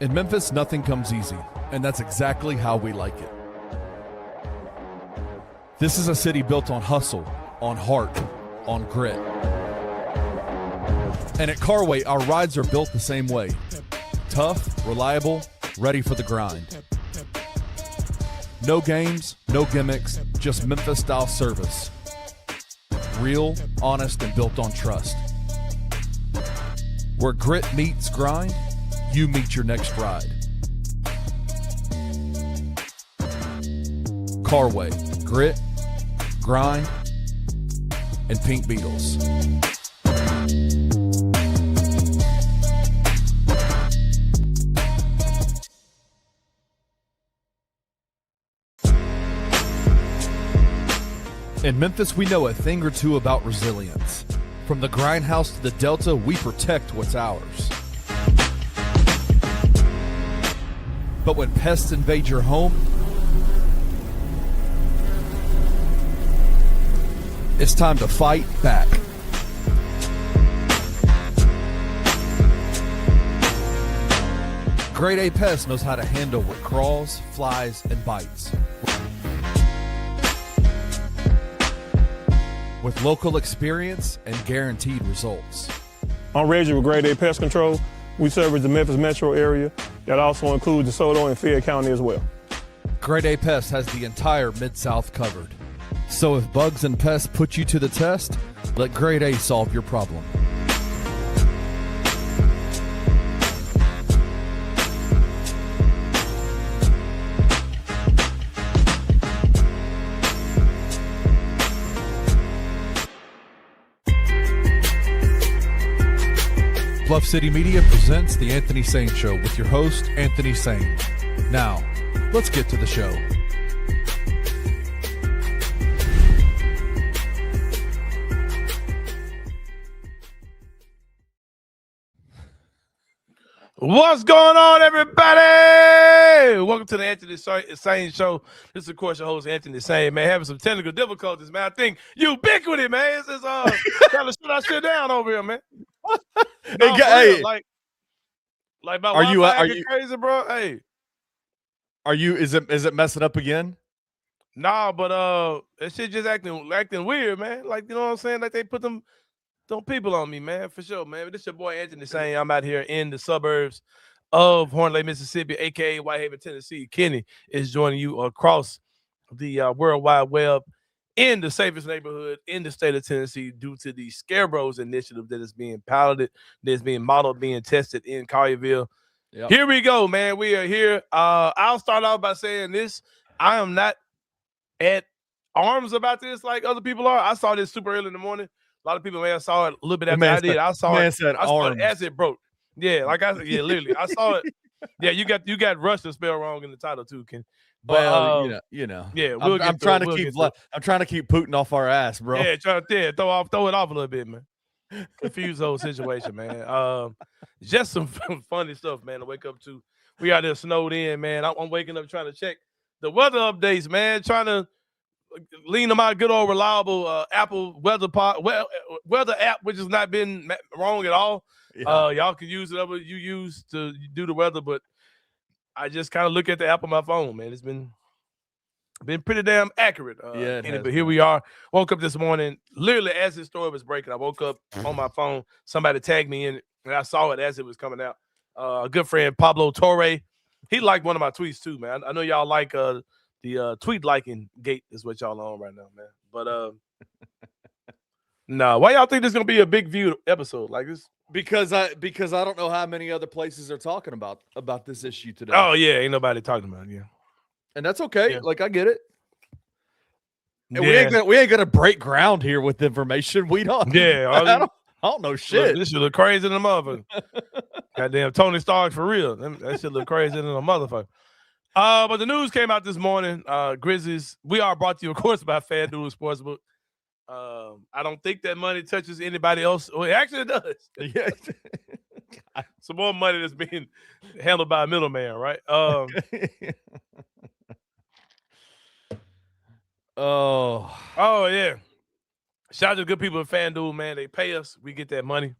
In Memphis, nothing comes easy, and that's exactly how we like it. This is a city built on hustle, on heart, on grit. And at Carway, our rides are built the same way. Tough, reliable, ready for the grind. No games, no gimmicks, just Memphis-style service. Real, honest, and built on trust. Where grit meets grind, you meet your next ride. Carway, grit, grind, and Pink Beetles. In Memphis, we know a thing or two about resilience. From the grindhouse to the Delta, we protect what's ours. But when pests invade your home, it's time to fight back. Grade A Pest knows how to handle what crawls, flies, and bites. With local experience and guaranteed results. I'm Reggie with Grade A Pest Control. We service the Memphis metro area. That also includes DeSoto and Fayette County as well. Grade A Pest has the entire Mid-South covered. So if bugs and pests put you to the test, let Grade A solve your problem. Bluff City Media presents The Anthony Sain Show with your host, Anthony Sain. Now, let's get to the show. What's going on, everybody? Welcome to the Anthony Sain Show. This is, of course, your host, Anthony Sain, man. Having some technical difficulties, man. I think ubiquity, man. This is trying to sit down over here, man. No, hey, like my Wi-Fi get crazy, bro. Hey, Is it messing up again? Nah, but that shit just acting weird, man. Like, you know what I'm saying? Like they put them people on me, man, for sure, man. But this your boy Anthony Sain. I'm out here in the suburbs of Horn Lake, Mississippi, aka Whitehaven, Tennessee. Kenny is joining you across the World Wide Web in the safest neighborhood in the state of Tennessee due to the Scarebrows initiative that is being piloted, that's being modeled, being tested in Collierville. Yep. Here we go, man. We are here. I'll start off by saying this. I am not at arms about this like other people are. I saw this super early in the morning. A lot of people may have saw it a little bit after I did. I saw it as it broke. Yeah, literally. I saw it. Yeah, you got Rush to spell wrong in the title too, Ken. But you know. Yeah, I'm trying to keep Putin off our ass, bro. Yeah, throw it off a little bit, man. Confuse the whole situation, man. Just some funny stuff, man, to wake up to. We out there snowed in, man. I'm waking up trying to check the weather updates, man. Trying to lean on my good old reliable Apple weather app, which has not been wrong at all. Yeah. Y'all can use whatever you use to do the weather, but I just kind of look at the app on my phone, man. It's been pretty damn accurate. But here we are. Woke up this morning, literally as this story was breaking. I woke up on my phone. Somebody tagged me in it, and I saw it as it was coming out. A good friend, Pablo Torre, he liked one of my tweets too, man. I know y'all like the tweet liking gate is what y'all on right now, man. But no, why y'all think this is gonna be a big view episode like this? Because I don't know how many other places are talking about this issue today. Oh yeah, ain't nobody talking about it, yeah. And that's okay. Yeah. Like I get it. And we ain't gonna break ground here with information. We don't. Yeah, I don't know shit. This should look crazy than a motherfucker. Goddamn Tony Stark for real. That shit look crazy than a motherfucker. But the news came out this morning. Grizzlies. We are brought to you, of course, by FanDuel Sportsbook. I don't think that money touches anybody else. Well, actually, it does. Yeah. Some more money that's being handled by a middleman, right? Oh, yeah. Shout out to the good people at FanDuel, man. They pay us. We get that money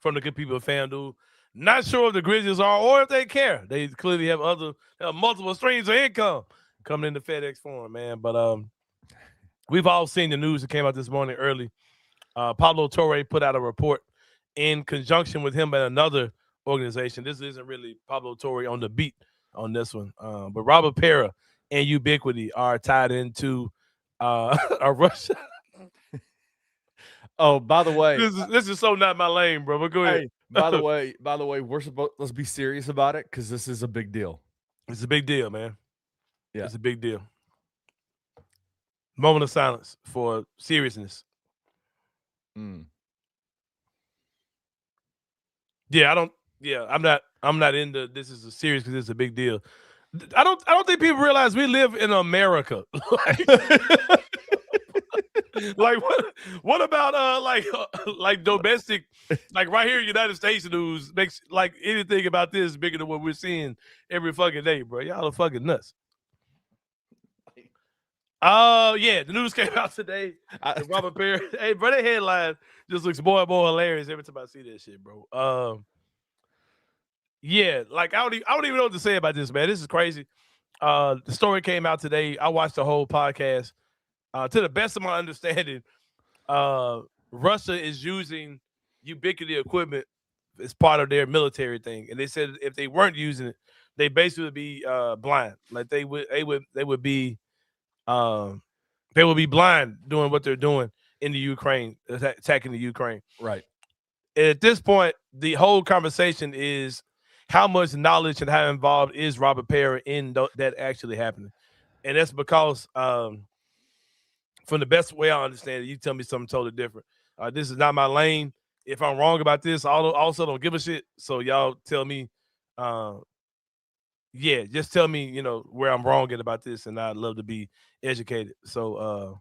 from the good people at FanDuel. Not sure if the Grizzlies are or if they care. They clearly have multiple streams of income coming into FedEx Forum, man. But we've all seen the news that came out this morning early. Pablo Torre put out a report in conjunction with him and another organization. This isn't really Pablo Torre on the beat on this one, but Robert Pera and Ubiquity are tied into a Russia. Oh, by the way, this is so not my lane, bro. But go ahead. Hey, by the way, let's be serious about it because this is a big deal. It's a big deal, man. Yeah, it's a big deal. Moment of silence for seriousness. Yeah, I'm not into this is a serious because it's a big deal. I don't think people realize we live in America. Like what about like domestic, like right here in the United States news makes like anything about this bigger than what we're seeing every fucking day, bro. Y'all are fucking nuts. Yeah, the news came out today. Robert Pera. Hey, bro, that headline just looks more and more hilarious every time I see that shit, bro. Yeah, like I don't even know what to say about this, man. This is crazy. The story came out today. I watched the whole podcast. To the best of my understanding, Russia is using Ubiquity equipment as part of their military thing, and they said if they weren't using it, they basically would be blind. Like they would be blind doing what they're doing in the Ukraine, attacking the Ukraine. Right. And at this point, the whole conversation is how much knowledge and how involved is Robert Pera in that actually happening, and that's because from the best way I understand it, you tell me something totally different. This is not my lane. If I'm wrong about this, I also don't give a shit. So y'all tell me, just tell me, where I'm wrong about this, and I'd love to be educated. So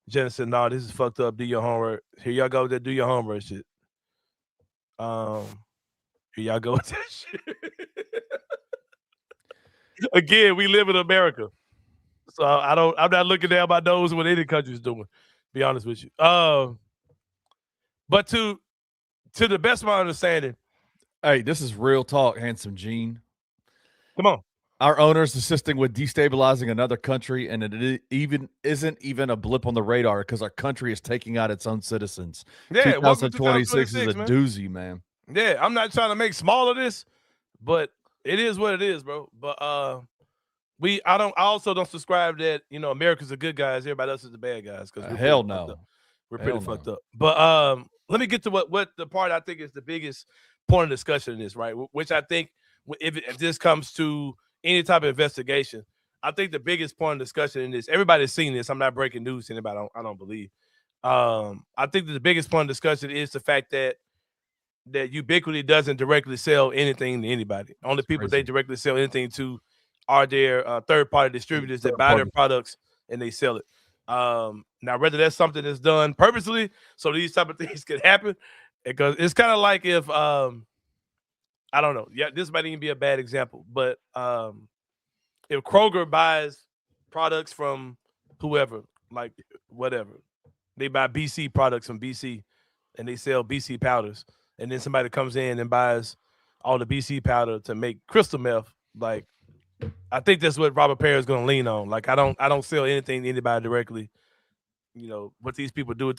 Jen said, "No, this is fucked up. Do your homework. Here y'all go with that. Do your homework shit. Here y'all go with that shit." Again, we live in America. So I'm not looking down my nose what any country's doing, be honest with you. But to the best of my understanding. Hey, this is real talk, Handsome Gene. Come on. Our owners assisting with destabilizing another country, and it isn't even a blip on the radar because our country is taking out its own citizens. Yeah, 2026 is a doozy, man. Yeah, I'm not trying to make small of this, but it is what it is, bro. But I also don't subscribe that America's the good guys, everybody else is the bad guys. Because hell no, we're pretty fucked up. But let me get to what the part I think is the biggest point of discussion in this, right? Which I think if this comes to any type of investigation, I think the biggest point of discussion in this, everybody's seen this. I'm not breaking news to anybody. I don't believe. I think that the biggest point of discussion is the fact that Ubiquity doesn't directly sell anything to anybody. Only people they directly sell anything to are their third-party distributors that buy their products and they sell it. Now, whether that's something that's done purposely so these type of things can happen, because it's kind of like if I don't know. Yeah, this might even be a bad example, but if Kroger buys products from whoever, like whatever, they buy BC products from BC and they sell BC powders, and then somebody comes in and buys all the BC powder to make crystal meth, like. I think that's what Robert Pera is going to lean on. Like I don't sell anything to anybody directly. What these people do,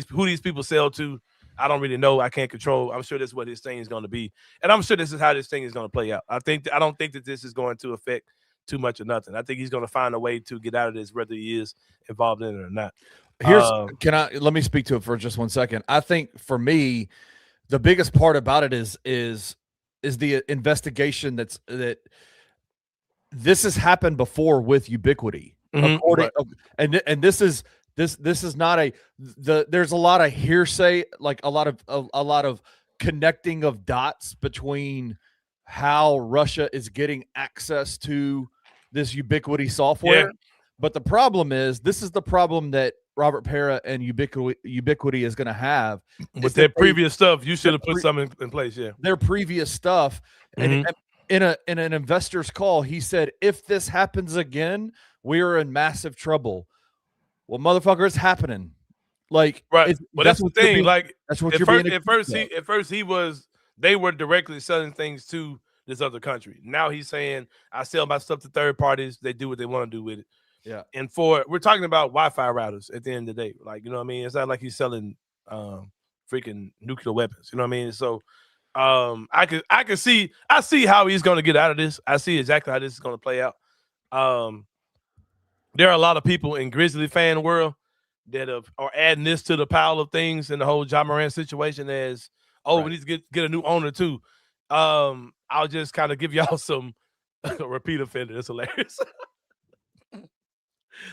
who these people sell to, I don't really know. I can't control. I'm sure that's what his thing is going to be, and I'm sure this is how this thing is going to play out. I don't think that this is going to affect too much or nothing. I think he's going to find a way to get out of this, whether he is involved in it or not. Let me speak to it for just 1 second. I think for me, the biggest part about it is the investigation that. This has happened before with Ubiquity, right. and this is not there's a lot of hearsay, like a lot of connecting of dots between how Russia is getting access to this Ubiquity software. Yeah. But the problem is, this is the problem that Robert Pera and Ubiquity is going to have with their previous stuff. You should have put something in place. Yeah, their previous stuff. And in an investor's call, he said, if this happens again, we're in massive trouble. Well, motherfucker, it's happening. Like, right. But that's the thing. Like, that's what at first he was they were directly selling things to this other country. Now he's saying, I sell my stuff to third parties. They do what they want to do with it. Yeah. And we're talking about Wi-Fi routers at the end of the day. Like, you know what I mean? It's not like he's selling freaking nuclear weapons. You know what I mean? So I see how he's going to get out of this. I see exactly how this is going to play out. There are a lot of people in Grizzly fan world that are adding this to the pile of things in the whole Ja Morant situation as, we need to get a new owner too. I'll just kind of give y'all some repeat offender. It's hilarious.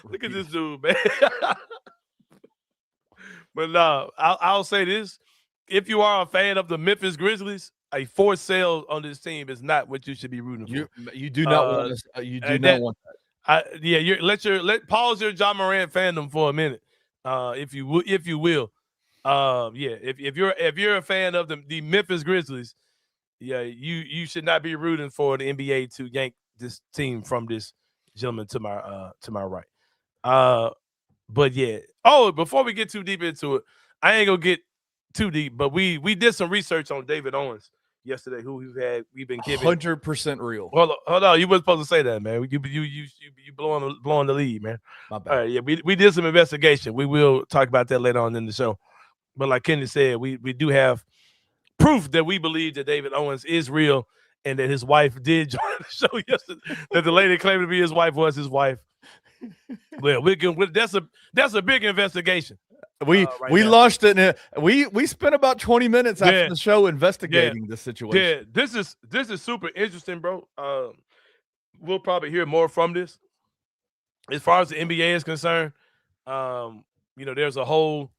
Look at this dude, man. But no, I'll say this. If you are a fan of the Memphis Grizzlies, a forced sale on this team is not what you should be rooting for. You do not want this. You do not want that. Pause your Ja Morant fandom for a minute, if you will. If you're a fan of the Memphis Grizzlies, you should not be rooting for the NBA to yank this team from this gentleman to my right. But yeah. Oh, before we get too deep into it, I ain't gonna get too deep, but we did some research on David Owens yesterday, who we've been giving 100% real. Hold on, you weren't supposed to say that, man. You blowing the lead, man. My bad. All right, yeah, we did some investigation. We will talk about that later on in the show. But like Kenny said, we do have proof that we believe that David Owens is real and that his wife did join the show yesterday. That the lady claimed to be his wife was his wife. Well, that's a big investigation. We launched it. We spent about 20 minutes after the show investigating this situation. Yeah, this is super interesting, bro. We'll probably hear more from this. As far as the NBA is concerned, there's a whole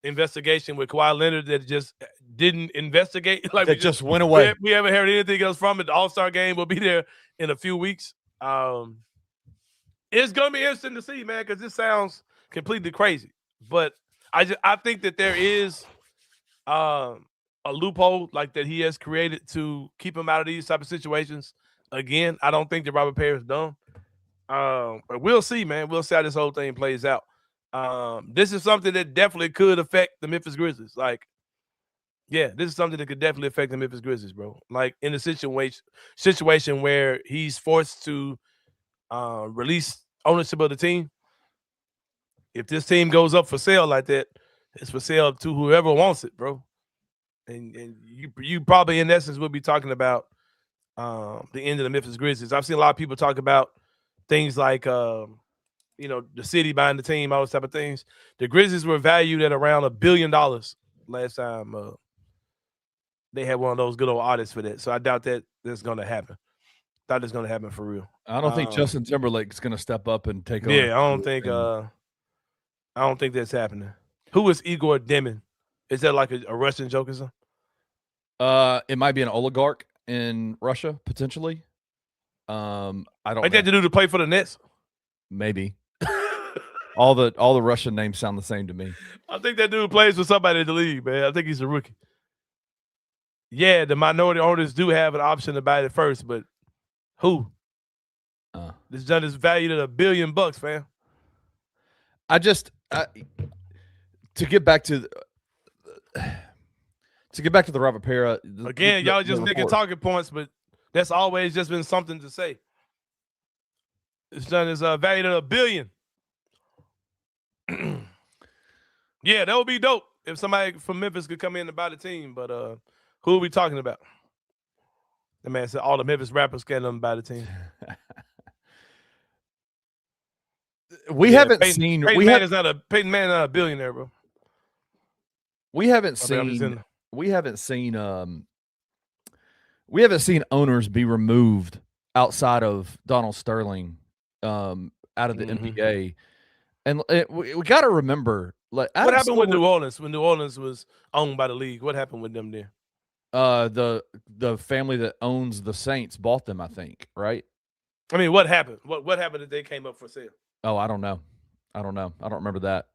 investigation with Kawhi Leonard that just didn't investigate. Like it just went away. We haven't heard anything else from it. The All-Star game will be there in a few weeks. It's gonna be interesting to see, man, because this sounds completely crazy. But I think that there is a loophole like that he has created to keep him out of these type of situations. Again, I don't think that Robert Pera is dumb. But we'll see, man. We'll see how this whole thing plays out. This is something that definitely could affect the Memphis Grizzlies. This is something that could definitely affect the Memphis Grizzlies, bro. Like in a situation where he's forced to release ownership of the team. If this team goes up for sale like that, it's for sale to whoever wants it, bro. And you probably in essence will be talking about the end of the Memphis Grizzlies. I've seen a lot of people talk about things like the city buying the team, all those type of things. The Grizzlies were valued at around $1 billion last time they had one of those good old artists for that. So I doubt that that's going to happen. Thought it's going to happen for real. I don't think Justin Timberlake's going to step up and take over. Yeah, I don't think that's happening. Who is Igor Demin? Is that like a Russian joke or something? It might be an oligarch in Russia, potentially. I don't know. That to do to play for the Nets? Maybe. all the Russian names sound the same to me. I think that dude plays for somebody in the league, man. I think he's a rookie. Yeah, the minority owners do have an option to buy it first, but who? This junk is valued at $1 billion, fam. To get back to the Robert Pera again, y'all just making talking points, but that's always just been something to say. This junk is valued at $1 billion. Yeah, that would be dope if somebody from Memphis could come in and buy the team. But who are we talking about? The man said all the Memphis rappers can't let them buy the team. We haven't seen. Peyton Manning's not a billionaire, bro. We haven't seen owners be removed outside of Donald Sterling out of the NBA. And we got to remember, like, what happened with New Orleans when New Orleans was owned by the league? What happened with them there? The family that owns the Saints bought them, I think, right? I mean, what happened? What happened that they came up for sale? Oh, I don't know. I don't remember that.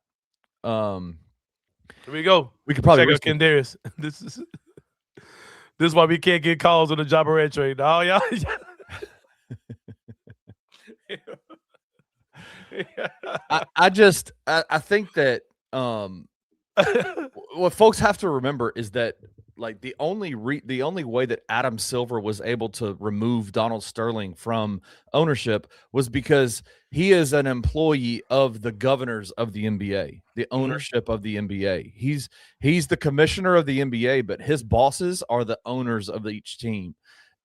Here we go. We could probably check out Kendarius. This is why we can't get calls on the Ja Morant trade. Oh, y'all. I think that what folks have to remember is that, like the only way that Adam Silver was able to remove Donald Sterling from ownership was because he is an employee of the governors of the NBA, the ownership of the NBA. He's the commissioner of the NBA, but his bosses are the owners of each team.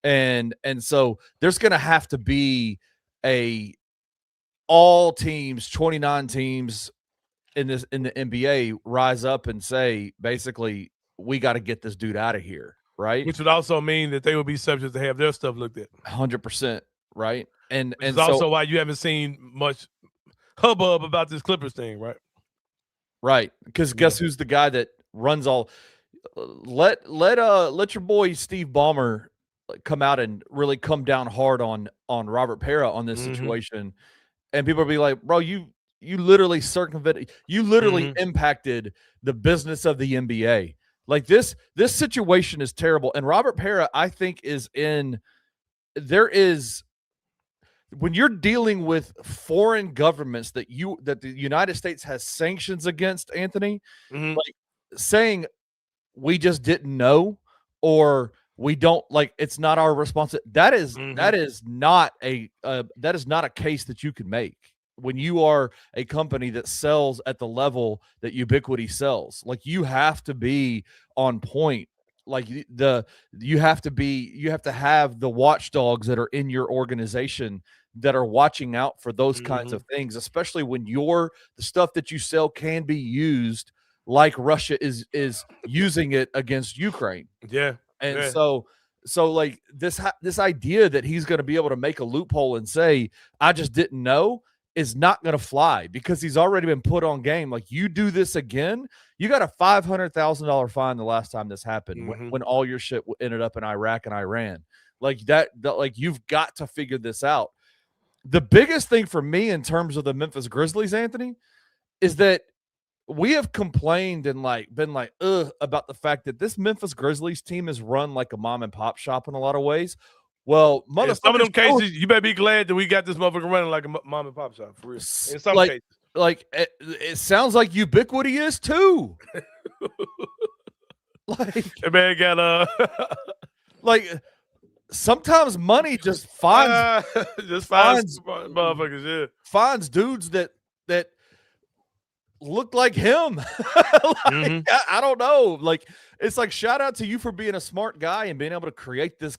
And so there's going to have to be all teams, 29 teams in the NBA rise up and say, basically, we got to get this dude out of here, right? Which would also mean that they would be subject to have their stuff looked at. 100%, right? And it's so, also why you haven't seen much hubbub about this Clippers thing, right? Right, because guess who's the guy that runs all? Let your boy Steve Ballmer come out and really come down hard on Robert Pera on this situation, and people will be like, bro, you literally circumvented, you literally impacted the business of the NBA. Like this situation is terrible. And Robert Pera, I think, when you're dealing with foreign governments that the United States has sanctions against, Anthony, like saying we just didn't know, or we don't, like, it's not our responsibility. That is not a case that you can make when you are a company that sells at the level that Ubiquity sells. Like, you have to be on point. Like you have to have the watchdogs that are in your organization that are watching out for those kinds of things, especially when the stuff that you sell can be used like Russia is using it against Ukraine. Yeah. And so like this idea that he's going to be able to make a loophole and say, I just didn't know, is not going to fly, because he's already been put on game. Like, you do this again, you got a $500,000 fine the last time this happened, when all your shit ended up in Iraq and Iran. Like that, like, you've got to figure this out. The biggest thing for me in terms of the Memphis Grizzlies, Anthony, is that we have complained and been like, about the fact that this Memphis Grizzlies team is run like a mom and pop shop in a lot of ways. Well, in some of them cases, you better be glad that we got this motherfucker running like a mom and pop shop, for real. In some cases. Like, it sounds like Ubiquity is too. Like, that man got like, sometimes money just finds motherfuckers, yeah. Finds dudes that look like him. I don't know. Like, it's like, shout out to you for being a smart guy and being able to create this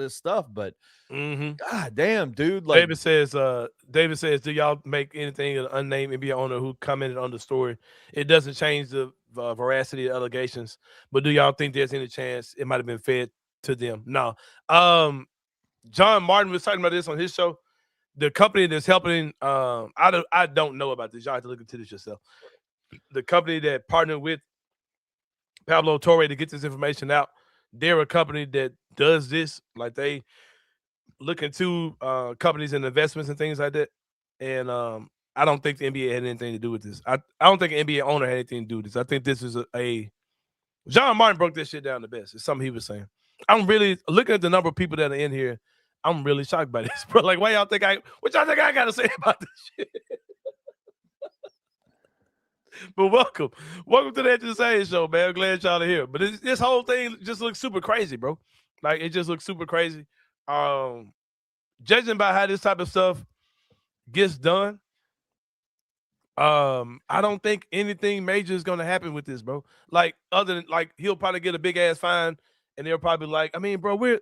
stuff. But God damn, dude. Like, David says, do y'all make anything an unnamed NBA owner who commented on the story? It doesn't change the veracity of allegations, but do y'all think there's any chance it might have been fed to them? No. John Martin was talking about this on his show. The company that's helping, I don't know about this. Y'all have to look into this yourself. The company that partnered with Pablo Torre to get this information out, they're a company that does this. Like, they look into companies and investments and things like that. And I don't think the NBA had anything to do with this. I don't think an NBA owner had anything to do with this. I think this is a John Martin broke this shit down the best. It's something he was saying. I'm really looking at the number of people that are in here. I'm really shocked by this, bro. Like, what y'all think I got to say about this shit? But welcome to the Edge of the Sain show, man. I'm glad y'all are here. But this whole thing just looks super crazy, bro. Like, it just looks super crazy. Judging by how this type of stuff gets done, I don't think anything major is going to happen with this, bro. Like, other than, like, he'll probably get a big ass fine, and they'll probably like, I mean, bro, we're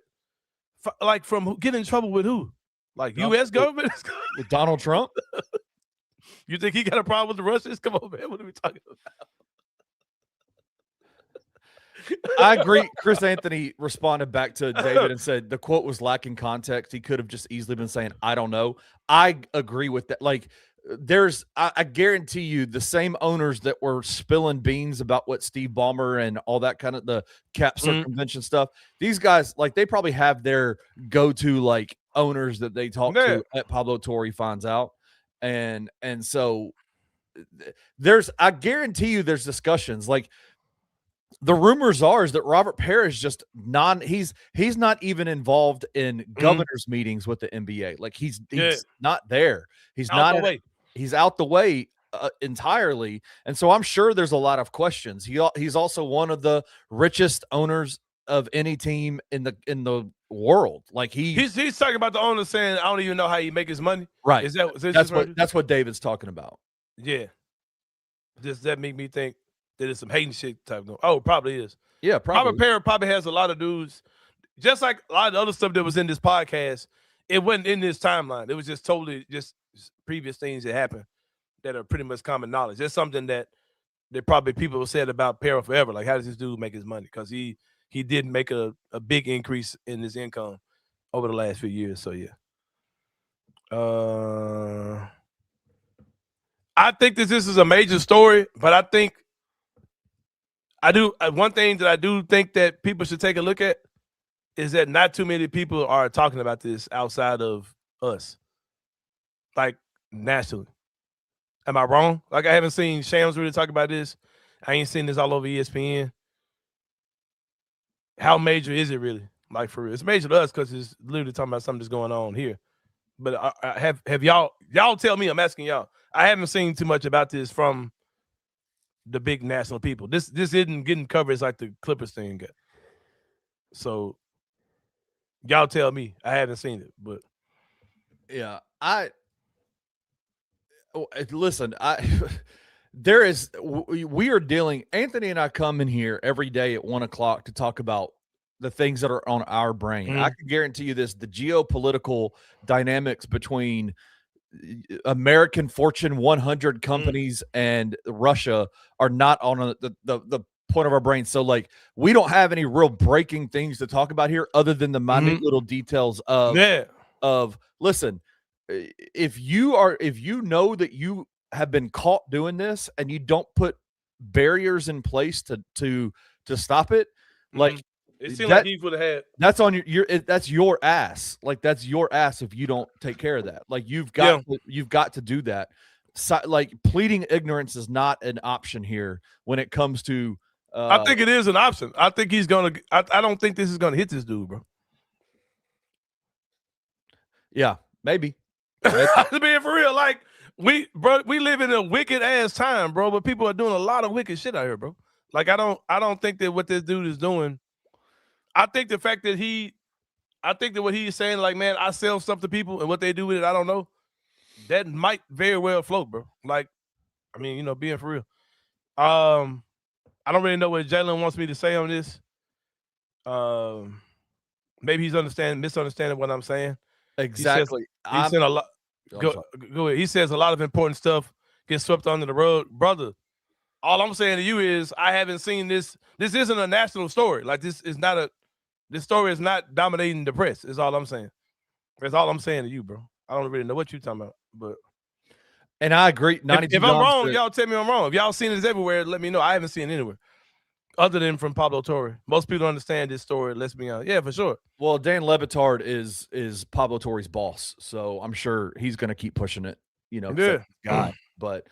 like, from getting in trouble with who? Like, U.S. government? With Donald Trump? You think he got a problem with the Russians? Come on, man. What are we talking about? I agree. Chris Anthony responded back to David and said the quote was lacking context. He could have just easily been saying, I don't know. I agree with that. Like, I guarantee you, the same owners that were spilling beans about what Steve Ballmer and all that kind of the cap circumvention stuff, these guys, like, they probably have their go-to, like, owners that they talk to at Pablo Torre finds out. And so I guarantee you there's discussions. Like, the rumors is that Robert Pera is just he's not even involved in governors meetings with the NBA. Like, he's not there. He's out the way entirely. And so I'm sure there's a lot of questions. He's also one of the richest owners of any team in the world. Like he's talking about the owner saying, I don't even know how he make his money. Right. Is that's what David's talking about. Yeah. Does that make me think that it's some hating shit type of? Oh, probably is. Yeah, probably. Pera probably has a lot of dudes, just like a lot of the other stuff that was in this podcast. It wasn't in this timeline. It was just totally just previous things that happened that are pretty much common knowledge. That's something that probably people have said about Pera forever. Like, how does this dude make his money? Because he did make a big increase in his income over the last few years. So yeah. I think this is a major story, but I think one thing that I do think that people should take a look at is that not too many people are talking about this outside of us, like nationally. Am I wrong? Like, I haven't seen Shams really talk about this. I ain't seen this all over ESPN. How major is it really? Like, for real? It's major to us because it's literally talking about something that's going on here. But have y'all tell me, I'm asking y'all. I haven't seen too much about this from the big national people. This isn't getting coverage like the Clippers thing got. So y'all tell me. I haven't seen it, but yeah, listen, we are dealing. Anthony and I come in here every day at 1:00 to talk about the things that are on our brain. I can guarantee you this: the geopolitical dynamics between American Fortune 100 companies and Russia are not on the point of our brain. So, like, we don't have any real breaking things to talk about here, other than the minute little details of listen. If you know that you have been caught doing this and you don't put barriers in place to stop it, like, it seemed like he would have had. That's on that's your ass. Like, that's your ass if you don't take care of that. Like, you've got to do that. So, like, pleading ignorance is not an option here when it comes to. I think it is an option. I think he's gonna. I don't think this is gonna hit this dude, bro. Yeah, maybe. To be for real, like, we live in a wicked ass time, bro. But people are doing a lot of wicked shit out here, bro. Like, I don't think that what this dude is doing. I think the fact that what he's saying, like, man, I sell stuff to people and what they do with it, I don't know. That might very well float, bro. Like, I mean, being for real. I don't really know what Jalen wants me to say on this. Maybe he's misunderstanding what I'm saying. Exactly. He said a lot. Go ahead. He says a lot of important stuff gets swept under the rug, brother. All I'm saying to you is I haven't seen this. This isn't a national story. Like, this story is not dominating the press. Is all I'm saying. That's all I'm saying to you, bro. I don't really know what you're talking about, but. And I agree. If I'm wrong, y'all tell me I'm wrong. If y'all seen this everywhere, let me know. I haven't seen it anywhere other than from Pablo Torre. Most people understand this story. Let's be honest. Yeah, for sure. Well, Dan Lebitard is Pablo Torre's boss, so I'm sure he's going to keep pushing it. Yeah. Guy. But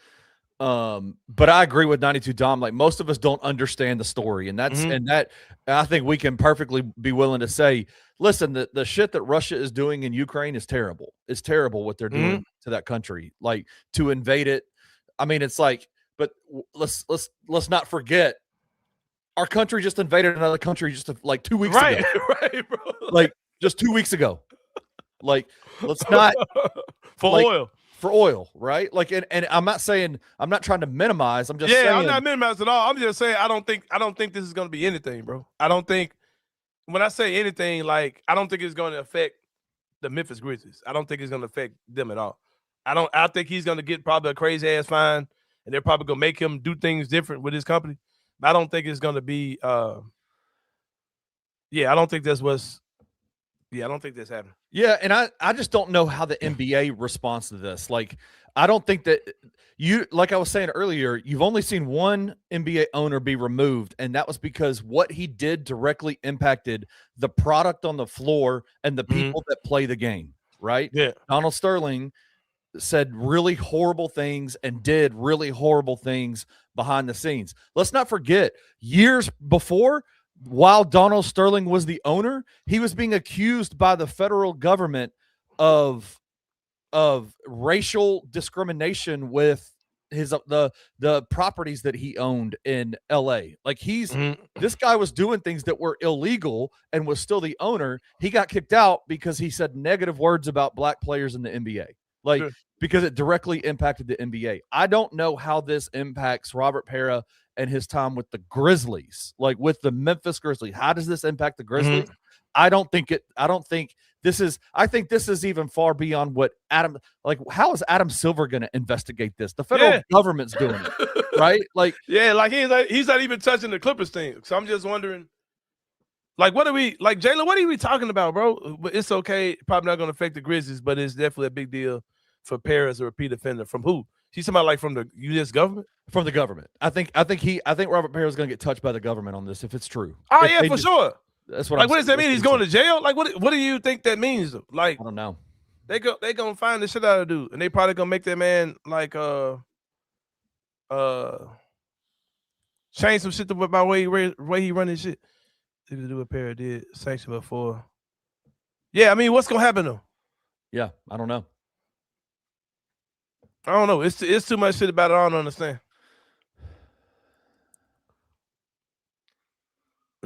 I agree with 92 Dom. Like, most of us don't understand the story, and that I think we can perfectly be willing to say, listen, the shit that Russia is doing in Ukraine is terrible. It's terrible what they're doing to that country, like, to invade it. I mean, it's like, but let's not forget, our country just invaded another country just like 2 weeks ago. Right, bro. Like, just 2 weeks ago. Like, let's not for oil, right? Like, and I'm not trying to minimize. I'm just saying. I'm not minimizing at all. I'm just saying I don't think this is going to be anything, bro. I don't think, when I say anything, like, I don't think it's going to affect the Memphis Grizzlies. I don't think it's going to affect them at all. I think he's going to get probably a crazy ass fine, and they're probably going to make him do things different with his company. But I don't think it's going to be. I don't think that's what's. Yeah, I don't think that's happening. Yeah, and I just don't know how the NBA responds to this. Like, I don't think that like I was saying earlier, you've only seen one NBA owner be removed, and that was because what he did directly impacted the product on the floor and the people that play the game, right? Yeah. Donald Sterling said really horrible things and did really horrible things behind the scenes. Let's not forget, years before, while Donald Sterling was the owner, he was being accused by the federal government of racial discrimination with the properties that he owned in LA. Like this guy was doing things that were illegal and was still the owner. He got kicked out because he said negative words about black players in the NBA. Like because it directly impacted the NBA. I don't know how this impacts Robert Pera and his time with the Grizzlies, like with the Memphis Grizzlies. How does this impact the Grizzlies? I think this is even far beyond what how is Adam Silver going to investigate this? The federal government's doing it, right? Like, like he's not even touching the Clippers thing. So I'm just wondering, like, Jalen, what are we talking about, bro? But it's okay. Probably not going to affect the Grizzlies, but it's definitely a big deal for Pera as a repeat offender. From who? She's talking about, like, from the U.S. government? From the government. I think Robert Pera is going to get touched by the government on this if it's true. Oh, yeah, for sure. That's what. Like, what does that mean? He's going to jail? Like, what do you think that means? Like, I don't know. They gonna find the shit out of dude, and they probably gonna make that man like change some shit about way he run his shit. If you do what Pera did, sanction before. Yeah, I mean, what's gonna happen though? Yeah, I don't know. I don't know. It's too much shit about it. I don't understand.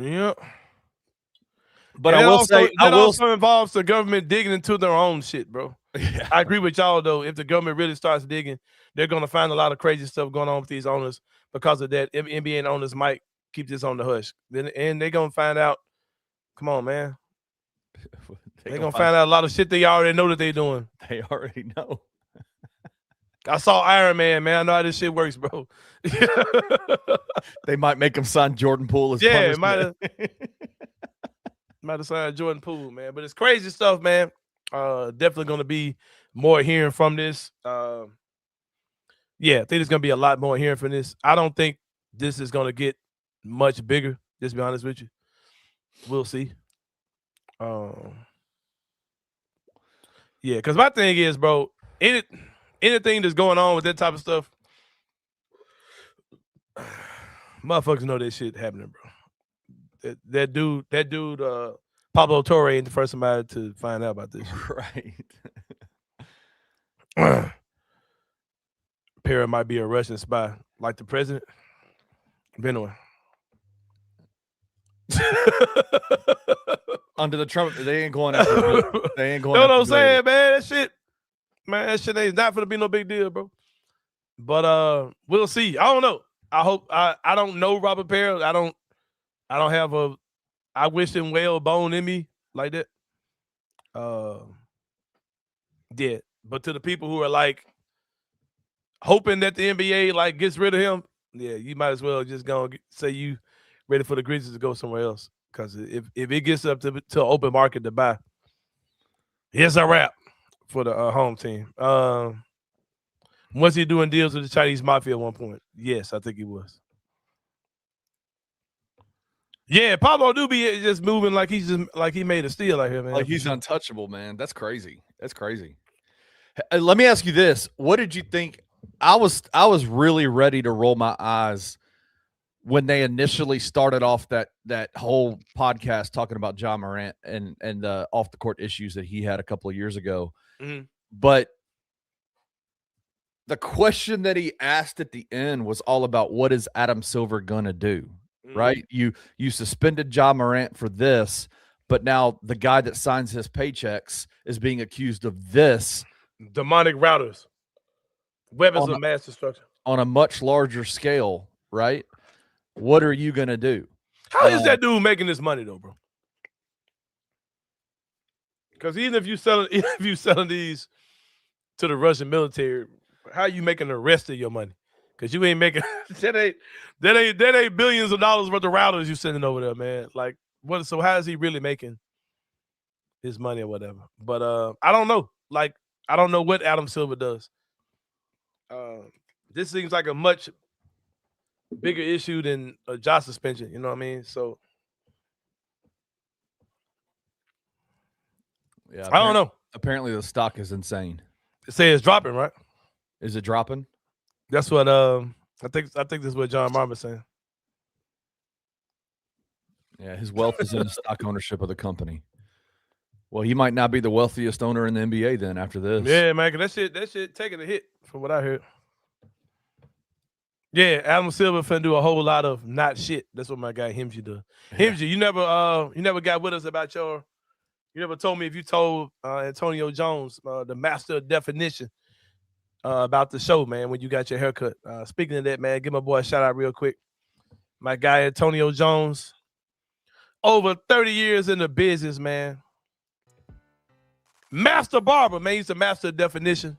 Yeah. But I will say, that also involves the government digging into their own shit, bro. Yeah. I agree with y'all, though. If the government really starts digging, they're going to find a lot of crazy stuff going on with these owners because of that. NBA owners might keep this on the hush. And they're going to find out. Come on, man. They're going to find out a lot of shit they already know that they're doing. They already know. I saw Iron Man, man. I know how this shit works, bro. They might make him sign Jordan Poole as punishment. Might have signed Jordan Poole, man. But it's crazy stuff, man. Definitely going to be more hearing from this. I think there's going to be a lot more hearing from this. I don't think this is going to get much bigger, just to be honest with you. We'll see. Because my thing is, bro, anything that's going on with that type of stuff, motherfuckers know that shit happening, bro. That dude, Pablo Torre ain't the first somebody to find out about this shit. Right. Pera might be a Russian spy, like the president. Anyway. Under the Trump, they ain't going after. They ain't going. You know what I'm saying, man? That shit ain't not gonna be no big deal, bro. But we'll see. I don't know. I hope. I don't know Robert Pera. I don't have a. I wish him well bone in me like that. Yeah. But to the people who are like hoping that the NBA like gets rid of him, yeah, you might as well just go say you ready for the Grizzlies to go somewhere else. Because if it gets up to open market to buy, it's a wrap for the home team. Was he doing deals with the Chinese mafia at one point? Yes, I think he was. Yeah, Pablo do be just moving like he made a steal out here, man. Like he's untouchable, man. That's crazy. That's crazy. Let me ask you this: what did you think? I was really ready to roll my eyes when they initially started off that whole podcast talking about Ja Morant and the off the court issues that he had a couple of years ago. Mm-hmm. But the question that he asked at the end was all about what is Adam Silver gonna do, right? You suspended Ja Morant for this, but now the guy that signs his paychecks is being accused of this. Demonic routers, weapons of mass destruction on a much larger scale, right? What are you gonna do? How is that dude making this money though, bro? Because even if you selling these to the Russian military, how are you making the rest of your money? Because you ain't making that ain't billions of dollars worth of routers you sending over there, man. Like what? So how is he really making his money or whatever? But I don't know. Like I don't know what Adam Silver does. This seems like a much bigger issue than a job suspension. You know what I mean? So yeah, I don't know. Apparently the stock is insane. They say it's dropping, right? Is it dropping? That's what I think this is what John Marvin's saying. Yeah, his wealth is in the stock ownership of the company. Well, he might not be the wealthiest owner in the NBA then after this. Yeah, man, that shit taking a hit from what I heard. Yeah, Adam Silver finna do a whole lot of not shit. That's what my guy Himsy does. Yeah. Himsy, you never got with us about you never told me if you told Antonio Jones, the master of definition, about the show, man, when you got your haircut. Speaking of that, man, give my boy a shout out real quick. My guy Antonio Jones, over 30 years in the business, man. Master barber, man. He's the master of definition.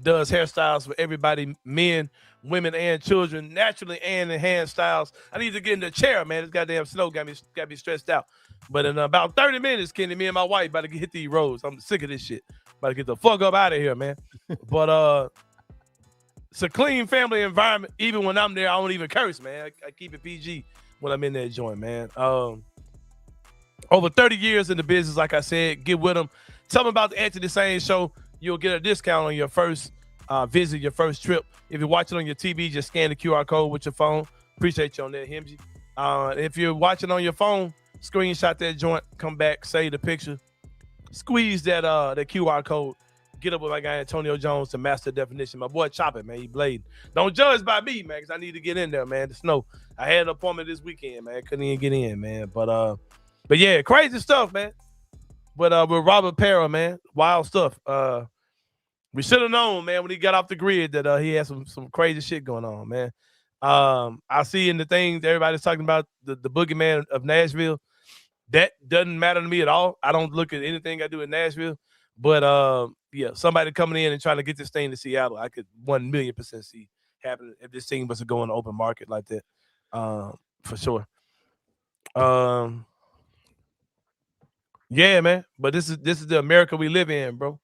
Does hairstyles for everybody, men, women, and children, naturally and in hand styles. I need to get in the chair, man. This goddamn snow got me stressed out. But in about 30 minutes, Kenny, me and my wife about to hit these roads. I'm sick of this shit. About to get the fuck up out of here, man. But it's a clean family environment. Even when I'm there, I don't even curse, man. I keep it PG when I'm in that joint, man. Over 30 years in the business, like I said, get with them. Tell them about the Anthony Sain show. You'll get a discount on your first visit, your first trip. If you're watching on your TV, just scan the QR code with your phone. Appreciate you on that, Himsy. If you're watching on your phone, screenshot that joint, come back, save the picture, squeeze that QR code. Get up with my guy Antonio Jones to master definition. My boy Chopping, man, he blading. Don't judge by me, man, because I need to get in there, man. The snow. I had an appointment this weekend, man. Couldn't even get in, man. But yeah, crazy stuff, man. But with Robert Pera, man, wild stuff. We should have known, man, when he got off the grid that he had some crazy shit going on, man. I see in the things everybody's talking about the boogeyman of Nashville. That doesn't matter to me at all. I don't look at anything I do in Nashville. But yeah, somebody coming in and trying to get this thing to Seattle, I could 1,000,000% see happening if this thing was to go in the open market like that, for sure. Yeah, man. But this is the America we live in, bro.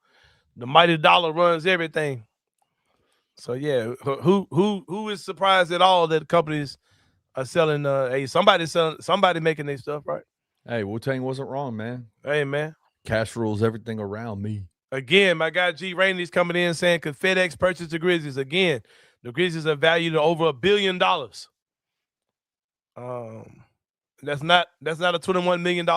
The mighty dollar runs everything. So yeah, who is surprised at all that companies are selling? Hey, somebody making their stuff, right? Hey, Wu-Tang wasn't wrong, man. Hey, man. Cash rules everything around me. Again, my guy G Rainey's coming in saying, could FedEx purchase the Grizzlies? Again, the Grizzlies are valued at over $1 billion. That's not a $21 million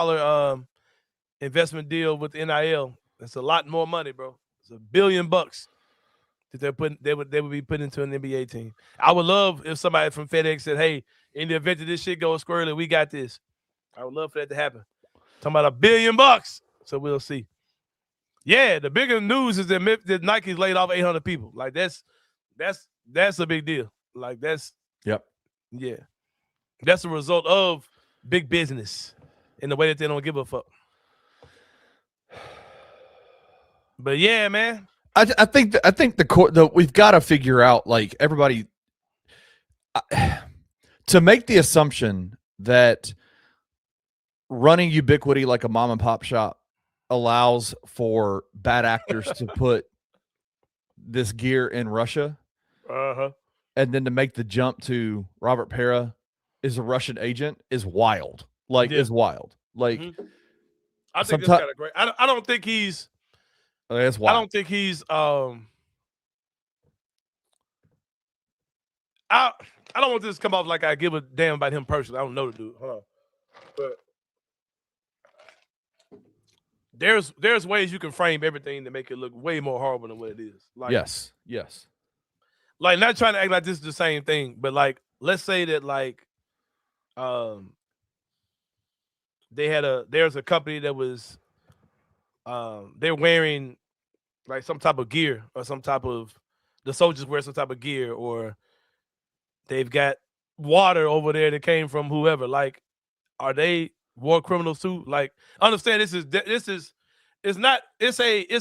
investment deal with NIL. That's a lot more money, bro. It's $1 billion that they would be putting into an NBA team. I would love if somebody from FedEx said, hey, in the event that this shit goes squirrely, we got this. I would love for that to happen. Talking about $1 billion. So we'll see. Yeah, the bigger news is that Nike's laid off 800 people. Like that's a big deal. Like that's yeah. That's a result of big business in the way that they don't give a fuck. But yeah, man. I think we've got to figure out, like, everybody to make the assumption that running Ubiquity like a mom and pop shop allows for bad actors to put this gear in Russia, and then to make the jump to Robert Pera is a Russian agent is wild. Like, is wild. Like, I think that's kind of great. I don't think he's. That's wild. I don't think he's. I don't want this to come off like I give a damn about him personally. I don't know the dude. Hold on, but. There's ways you can frame everything to make it look way more horrible than what it is. Like, yes. Like, not trying to act like this is the same thing, but like, let's say that like, there's a company that was, they're wearing like some type of gear or the soldiers wear some type of gear, or they've got water over there that came from whoever. Like, are they war criminals too? Like, understand it's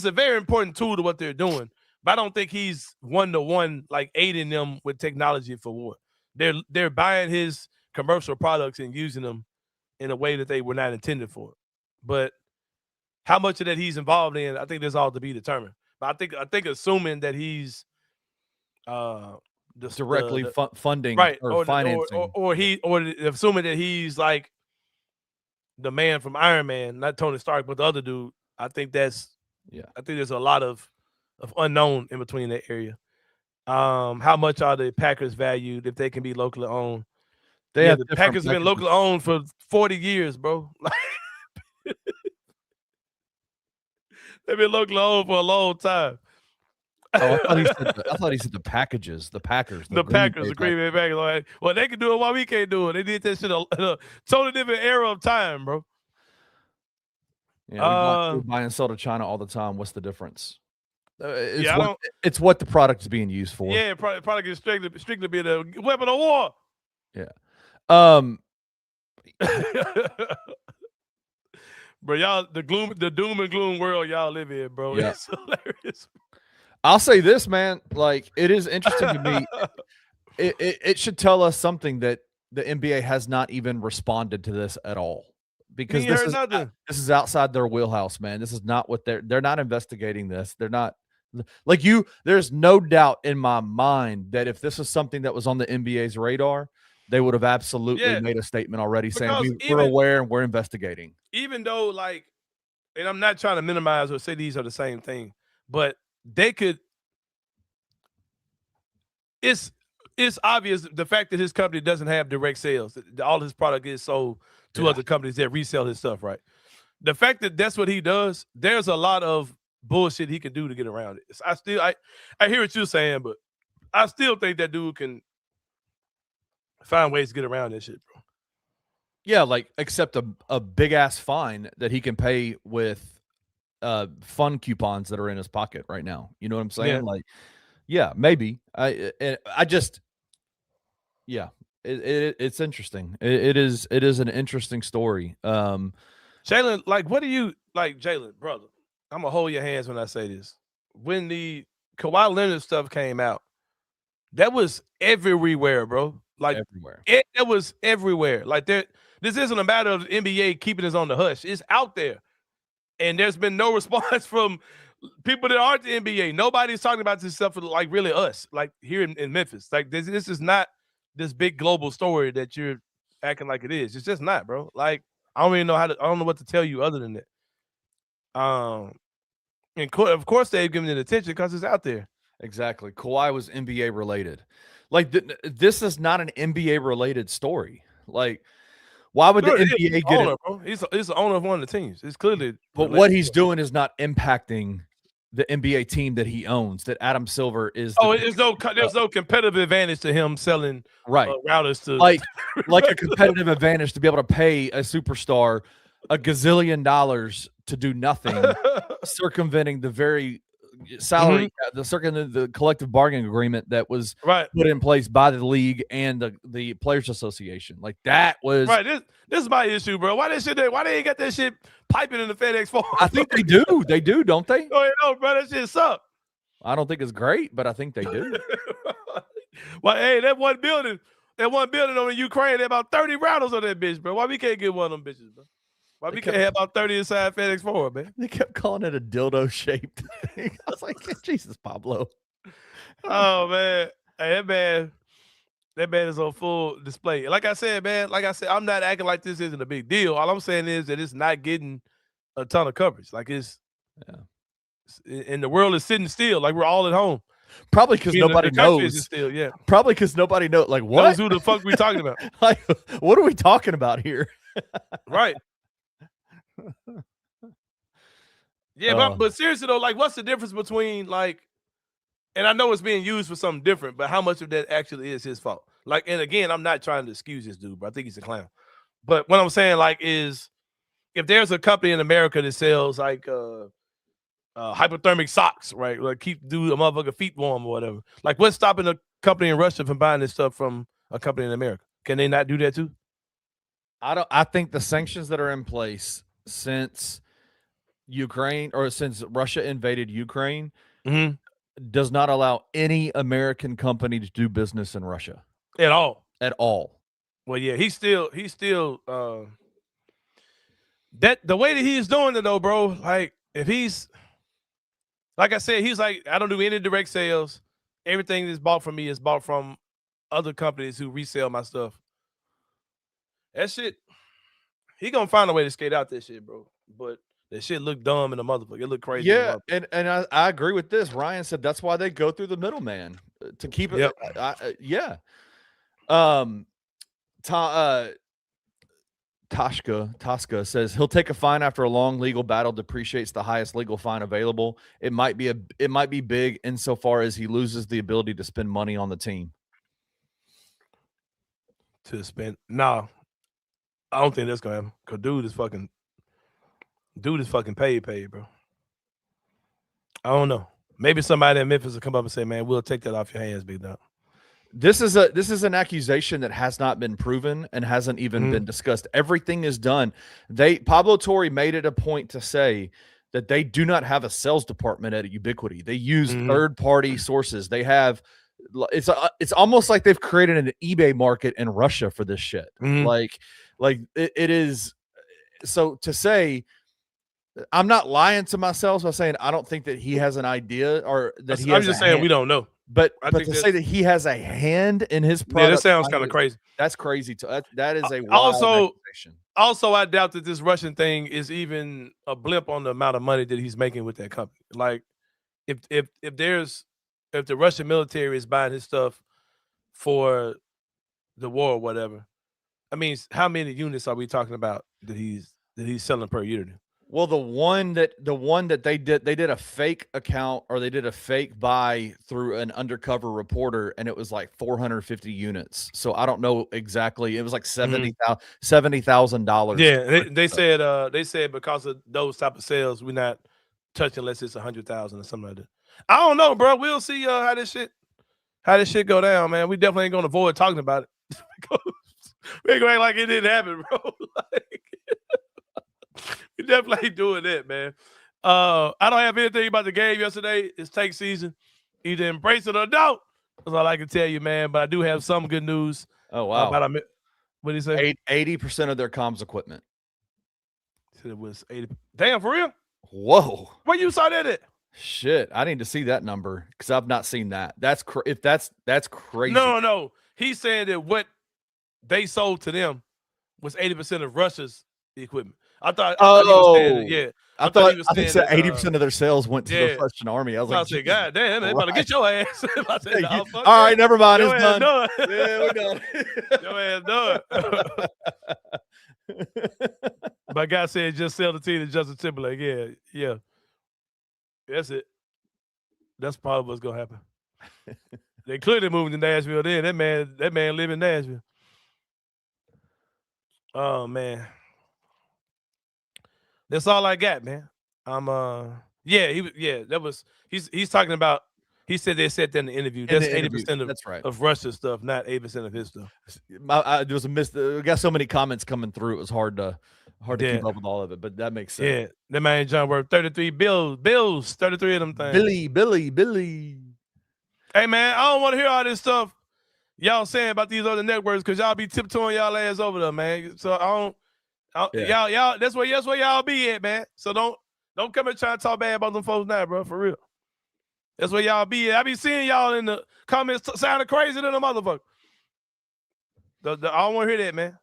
a very important tool to what they're doing, but I don't think he's one-to-one like aiding them with technology for war. They're buying his commercial products and using them in a way that they were not intended for. But how much of that he's involved in, I think that's all to be determined. But I think assuming that he's directly funding, right, or financing, or assuming that he's like the man from Iron Man, not Tony Stark, but the other dude. I think there's a lot of unknown in between that area. How much are the Packers valued if they can be locally owned? The Packers have been locally owned for 40 years, bro. They've been locally owned for a long time. Oh, I thought he said the packages, the Packers, The Green Packers, Bay the Green Bay Packers. Like, well, they can do it while we can't do it. They did that shit in a totally different era of time, bro. Yeah, we buy and sell to China all the time. What's the difference? It's what the product is being used for. Yeah, product is strictly be a weapon of war. Yeah. Bro, y'all, the doom and gloom world y'all live in, bro. Yeah. It's hilarious. I'll say this, man. Like, it is interesting to me. It should tell us something that the NBA has not even responded to this at all, because this is outside their wheelhouse, man. This is not what they're not investigating this. They're not like you. There's no doubt in my mind that if this is something that was on the NBA's radar, they would have absolutely made a statement already saying we're aware and we're investigating. Even though, like, and I'm not trying to minimize or say these are the same thing, but they could. It's obvious the fact that his company doesn't have direct sales. All his product is sold to other companies that resell his stuff, right? The fact that that's what he does, there's a lot of bullshit he can do to get around it. I hear what you're saying, but I still think that dude can find ways to get around that shit, bro. Yeah, like accept a big ass fine that he can pay with fun coupons that are in his pocket right now. You know what I'm saying? Yeah. Like, yeah, maybe. It's interesting. It is an interesting story. Jalen, like, what do you like, Jalen, brother? I'm gonna hold your hands when I say this. When the Kawhi Leonard stuff came out, that was everywhere, bro. Like everywhere. It was everywhere. Like this isn't a matter of the NBA keeping us on the hush. It's out there, and there's been no response from people that aren't the NBA. Nobody's talking about this stuff like really us, like here in Memphis. Like this is not this big global story that you're acting like it is. It's just not, bro. Like I don't even know I don't know what to tell you other than that. And of course they've given it attention because it's out there. Exactly. Kawhi was NBA related. Like this is not an NBA related story. Like, why would the NBA get it? Bro. He's the owner of one of the teams. It's clearly. But what he's doing is not impacting the NBA team that he owns. That Adam Silver is. There's no competitive advantage to him selling routers to like a competitive advantage to be able to pay a superstar $1 gazillion to do nothing, circumventing the very salary, the collective bargaining agreement that was put in place by the league and the Players Association. Like that was right. This is my issue, bro. Why they ain't got that shit piping in the FedEx Forum? I think they do. They do, don't they? Oh, no, bro, that shit suck. I don't think it's great, but I think they do. Well, hey, that one building on the Ukraine, there about 30 routers on that bitch, bro. Why we can't get one of them bitches, bro? Why we can't have about 30 inside FedEx Forum, man? They kept calling it a dildo shaped. I was like, Jesus, Pablo. Oh man. Hey, that man is on full display. Like I said, I'm not acting like this isn't a big deal. All I'm saying is that it's not getting a ton of coverage. Like and the world is sitting still, like we're all at home. Probably because nobody knows. Still, yeah. Probably because nobody knows. Like, what? Knows who the fuck we talking about? Like, what are we talking about here? Right. Yeah, but seriously though, like, what's the difference between like, and I know it's being used for something different, but how much of that actually is his fault? Like, and again, I'm not trying to excuse this dude, but I think he's a clown. But what I'm saying, like, is if there's a company in America that sells like hypothermic socks, right? Like keep a motherfucker feet warm or whatever. Like, what's stopping a company in Russia from buying this stuff from a company in America? Can they not do that too? I think the sanctions that are in place since Ukraine or since Russia invaded Ukraine does not allow any American company to do business in Russia at all. At all. Well, yeah, he's still that the way that he's doing it though, bro. Like if he's like I said, he's like, I don't do any direct sales. Everything that's bought from me is bought from other companies who resell my stuff. That shit, he gonna find a way to skate out that shit, bro. But that shit look dumb in the motherfucker. It look crazy. Yeah, and I agree with this. Ryan said that's why they go through the middleman to keep it. Yep. Tosca says he'll take a fine after a long legal battle depreciates the highest legal fine available. It might be big insofar as he loses the ability to spend money on the team. To spend no, I don't think that's gonna happen. Cause dude is fucking paid, bro. I don't know. Maybe somebody in Memphis will come up and say, "Man, we'll take that off your hands, big dog." This is an accusation that has not been proven and hasn't even been discussed. Everything is done. Pablo Torre made it a point to say that they do not have a sales department at Ubiquity. They use third-party sources. They have it's almost like they've created an eBay market in Russia for this shit. Like it is. So to say, I'm not lying to myself by saying I don't think that he has an idea or that he. I'm just saying we don't know. But to say that he has a hand in his product, yeah, that sounds kind of crazy. That's crazy. That is a wild accusation. Also, I doubt that this Russian thing is even a blip on the amount of money that he's making with that company. Like, if the Russian military is buying his stuff for the war or whatever, I mean, how many units are we talking about that he's selling per unit? Well, the one that they did a fake account or they did a fake buy through an undercover reporter, and it was like 450 units. So I don't know exactly. It was like $70,000. Yeah, they said because of those type of sales, we're not touching unless it's 100,000 or something like that. I don't know, bro. We'll see how this shit go down, man. We definitely ain't gonna avoid talking about it. We ain't gonna act like it didn't happen, bro. We definitely ain't doing that, man. I don't have anything about the game yesterday. It's take season. Either embrace it or don't. That's all I can tell you, man. But I do have some good news. Oh, wow. What did he say? 80% of their comms equipment. He said it was 80. Damn, for real? Whoa. Where you saw that at? Shit. I need to see that number because I've not seen that. That's crazy. No. He's saying that what they sold to them was 80% of Russia's equipment. I thought he was saying, yeah. I thought he was saying 80% of their sales went to the Russian army. I was like, said, God damn, they about to get your ass. I said, all right, never mind. It's done. Yeah, we're done. Your ass done. My guy said just sell the team to Justin Timberlake. Yeah. That's it. That's probably what's gonna happen. They clearly moving to Nashville then. That man live in Nashville. Oh man. That's all I got, man. He's talking about. He said they said that in the interview. That's 80% of Russia's stuff, not 80% of his stuff. There was a miss. We got so many comments coming through. It was hard to keep up with all of it, but that makes sense. Yeah, that man John worth 33 bills, 33 of them things. Billy. Hey man, I don't want to hear all this stuff y'all saying about these other networks because y'all be tiptoeing y'all ass over there, man. So y'all, that's where y'all be at, man. So don't come and try to talk bad about them folks now, bro. For real. That's where y'all be at. I be seeing y'all in the comments sounding crazy than a motherfucker. I don't want to hear that, man.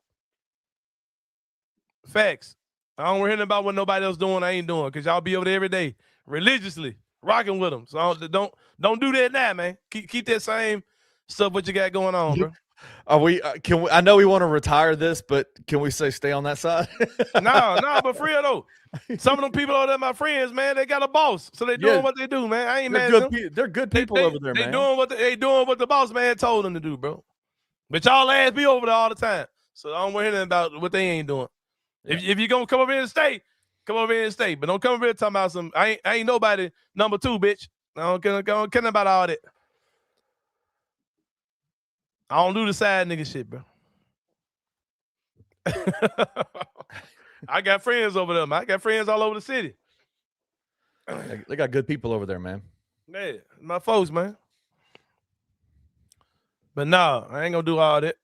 Facts. I don't want to hear about what nobody else doing. I ain't doing because y'all be over there every day religiously rocking with them. So don't do that now, man. Keep that same stuff what you got going on, bro. Are we? I know we want to retire this, but can we say stay on that side? No, but for real though, some of them people over there, my friends, man, they got a boss, so they doing what they do, man. I ain't mad at them. They're good people over there, man. They doing what the boss man told them to do, bro. But y'all ass be over there all the time, so I don't want to hear about what they ain't doing. Yeah. If you gonna come over here and stay, come over here and stay. But don't come over here talking about some. I ain't nobody number two, bitch. I don't care about all that. I don't do the side nigga shit, bro. I got friends over there, man. I got friends all over the city. They got good people over there, man. Yeah, my folks, man. But no, I ain't gonna do all that.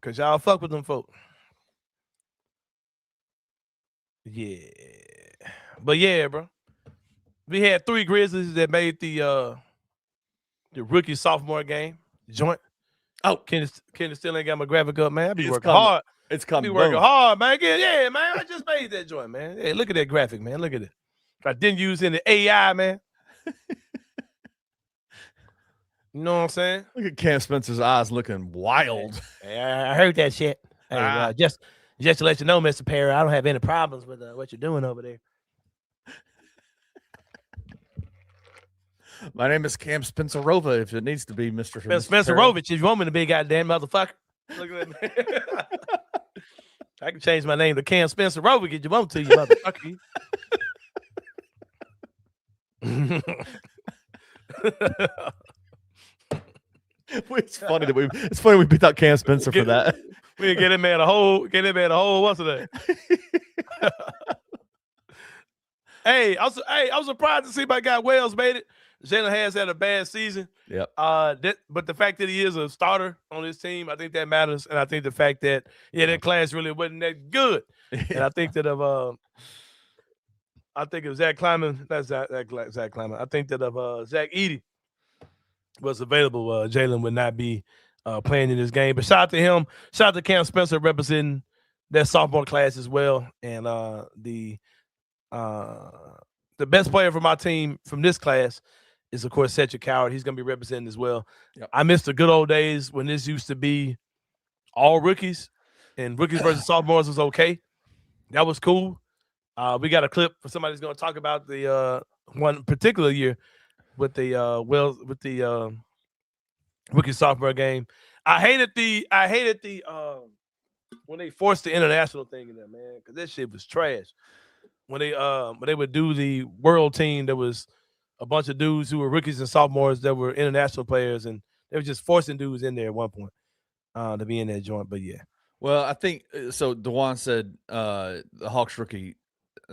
Cause y'all fuck with them folks. Yeah. But yeah, bro. We had 3 Grizzlies that made the rookie sophomore game joint. Oh, Kenny still ain't got my graphic up, man. I be working hard. It's coming. Be working hard, man. Yeah, man. I just made that joint, man. Hey, look at that graphic, man. Look at it. I didn't use any AI, man. You know what I'm saying? Look at Cam Spencer's eyes looking wild. Yeah, I heard that shit. Hey, just Just to let you know, Mr. Pera, I don't have any problems with what you're doing over there. My name is Cam Spencerova, if it needs to be, Mr. Spencerovich, if you want me to be a goddamn motherfucker. Look at me. I can change my name to Cam Spencerova if you want to, you motherfucker. It's funny that we beat out Cam Spencer for that. We get him man a whole what's it? Hey, I was surprised to see my guy Wells made it. Jalen has had a bad season. Yep. But the fact that he is a starter on his team, I think that matters. And I think the fact that that class really wasn't that good. And I think that I think of Zach Kleiman. That's Zach Kleiman. I think that of Zach Edey was available. Jalen would not be playing in this game. But shout out to him. Shout out to Cam Spencer representing that sophomore class as well. And the best player for my team from this class is, of course, Cedric Coward. He's going to be representing as well. Yep. I miss the good old days when this used to be all rookies, and rookies versus sophomores was okay. That was cool. We got a clip for somebody who's going to talk about the one particular year with the rookie sophomore game. I hated the when they forced the international thing in there, man, because that shit was trash. When they would do the world team, there was a bunch of dudes who were rookies and sophomores that were international players, and they were just forcing dudes in there at one point to be in that joint. But yeah. Well, I think so. DeJuan said the Hawks rookie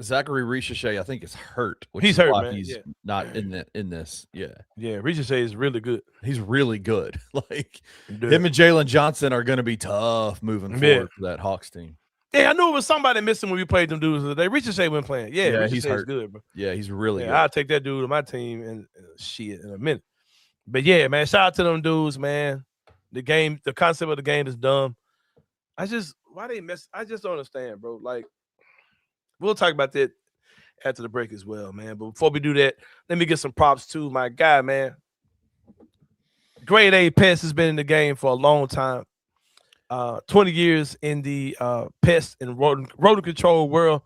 Zachary Ricochet, I think, is hurt. He's hurt, man. He's not in this. Yeah. Yeah, Ricochet is really good. He's really good. Like him and Jalen Johnson are going to be tough moving forward for that Hawks team. Yeah, I knew it was somebody missing when we played them dudes today. Ricochet wasn't playing. Yeah, he's hurt. Good, bro. Yeah, he's really good. I'll take that dude to my team and shit in a minute. But yeah, man, shout out to them dudes, man. The concept of the game is dumb. Why they mess? I just don't understand, bro. Like, we'll talk about that after the break as well, man. But before we do that, let me get some props to my guy, man. Grade A Pest has been in the game for a long time. 20 years in the pest and rodent control world.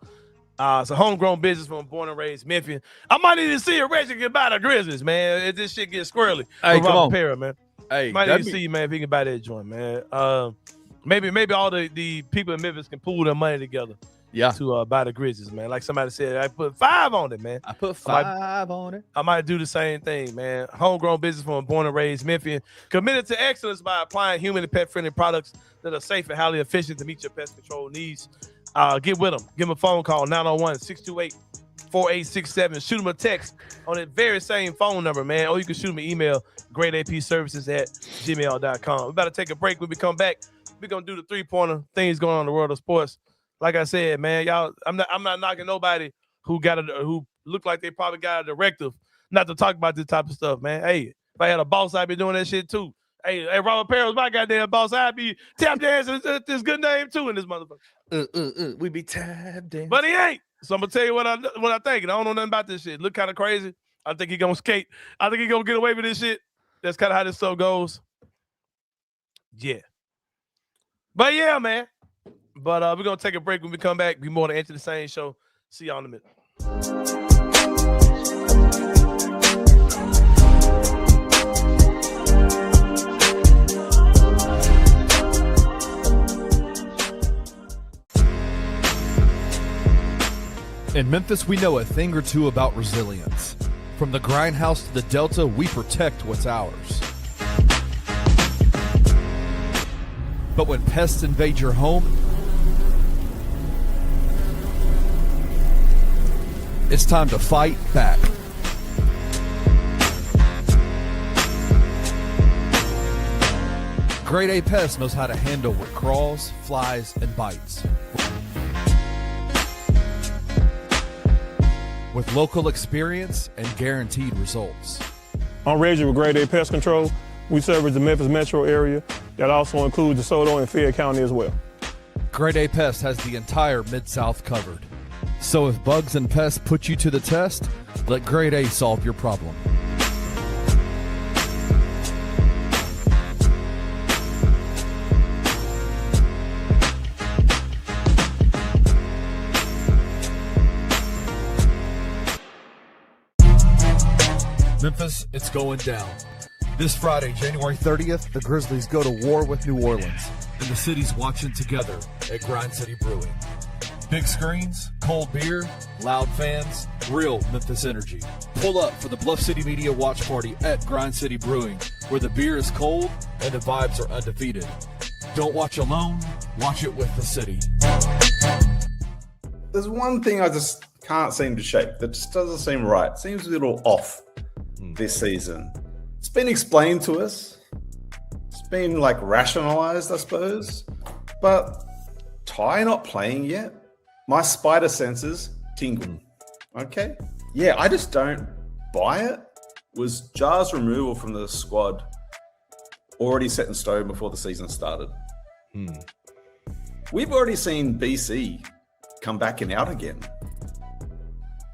It's a homegrown business from born and raised Memphis. I might need to see a Reggie get by the Grizzlies, man. If this shit gets squirrely. Hey, come on. Pera, man. Hey, might need to see, man, if he can buy that joint, man. Maybe all the people in Memphis can pool their money together. Yeah. To buy the Grizzlies, man. Like somebody said, I put 5 on it, man. I put 5 on it. I might do the same thing, man. Homegrown business from born and raised Memphis. Committed to excellence by applying human and pet-friendly products that are safe and highly efficient to meet your pest control needs. Get with them. Give them a phone call, 901-628-4867. Shoot them a text on that very same phone number, man. Or you can shoot them an email, gradeapservices@gmail.com. We're about to take a break. When we come back, we're going to do the three-pointer things going on in the world of sports. Like I said, man, y'all, I'm not knocking nobody who looked like they probably got a directive not to talk about this type of stuff, man. Hey, if I had a boss, I'd be doing that shit too. Hey, Robert Pera was my goddamn boss. I'd be tap dancing this good name too in this motherfucker. We be tap dancing. But he ain't. So I'm gonna tell you what I think. And I don't know nothing about this shit. Look kind of crazy. I think he gonna skate. I think he gonna get away with this shit. That's kind of how this stuff goes. Yeah. But yeah, man. But we're going to take a break. When we come back, be more to Enter the Sain show. See y'all in a minute. In Memphis, we know a thing or two about resilience. From the grindhouse to the Delta, we protect what's ours. But when pests invade your home, it's time to fight back. Grade A Pest knows how to handle what crawls, flies, and bites. With local experience and guaranteed results. I'm Reggie with Grade A Pest Control. We service the Memphis metro area. That also includes DeSoto and Fayette County as well. Grade A Pest has the entire Mid-South covered. So if bugs and pests put you to the test, let Grade A solve your problem. Memphis, it's going down. This Friday, January 30th, the Grizzlies go to war with New Orleans, and the city's watching together at Grind City Brewing. Big screens, cold beer, loud fans, real Memphis energy. Pull up for the Bluff City Media Watch Party at Grind City Brewing, where the beer is cold and the vibes are undefeated. Don't watch alone, watch it with the city. There's one thing I just can't seem to shake that just doesn't seem right. Seems a little off this season. It's been explained to us. It's been like rationalized, I suppose. But Ty not playing yet? My spider senses tingle. Okay? Yeah, I just don't buy it. Was Jar's removal from the squad already set in stone before the season started? We've already seen BC come back and out again.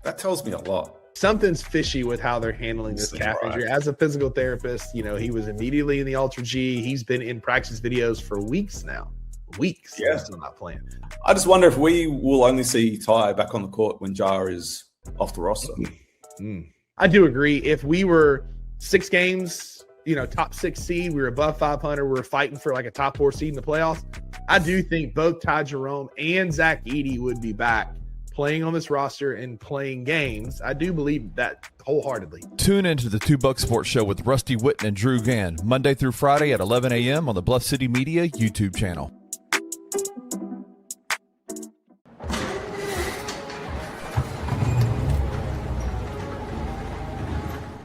That tells me a lot. Something's fishy with how they're handling this calf injury. As a physical therapist, he was immediately in the Ultra G. He's been in practice videos for weeks now. Weeks. Yeah. Still not playing. I just wonder if we will only see Ty back on the court when Jar is off the roster. I do agree. If we were 6 games, top 6 seed, we were above 500, we were fighting for like a top 4 seed in the playoffs, I do think both Ty Jerome and Zach Edey would be back playing on this roster and playing games. I do believe that wholeheartedly. Tune into the 2 Buck Sports Show with Rusty Witten and Drew Gann, Monday through Friday at 11 a.m. on the Bluff City Media YouTube channel.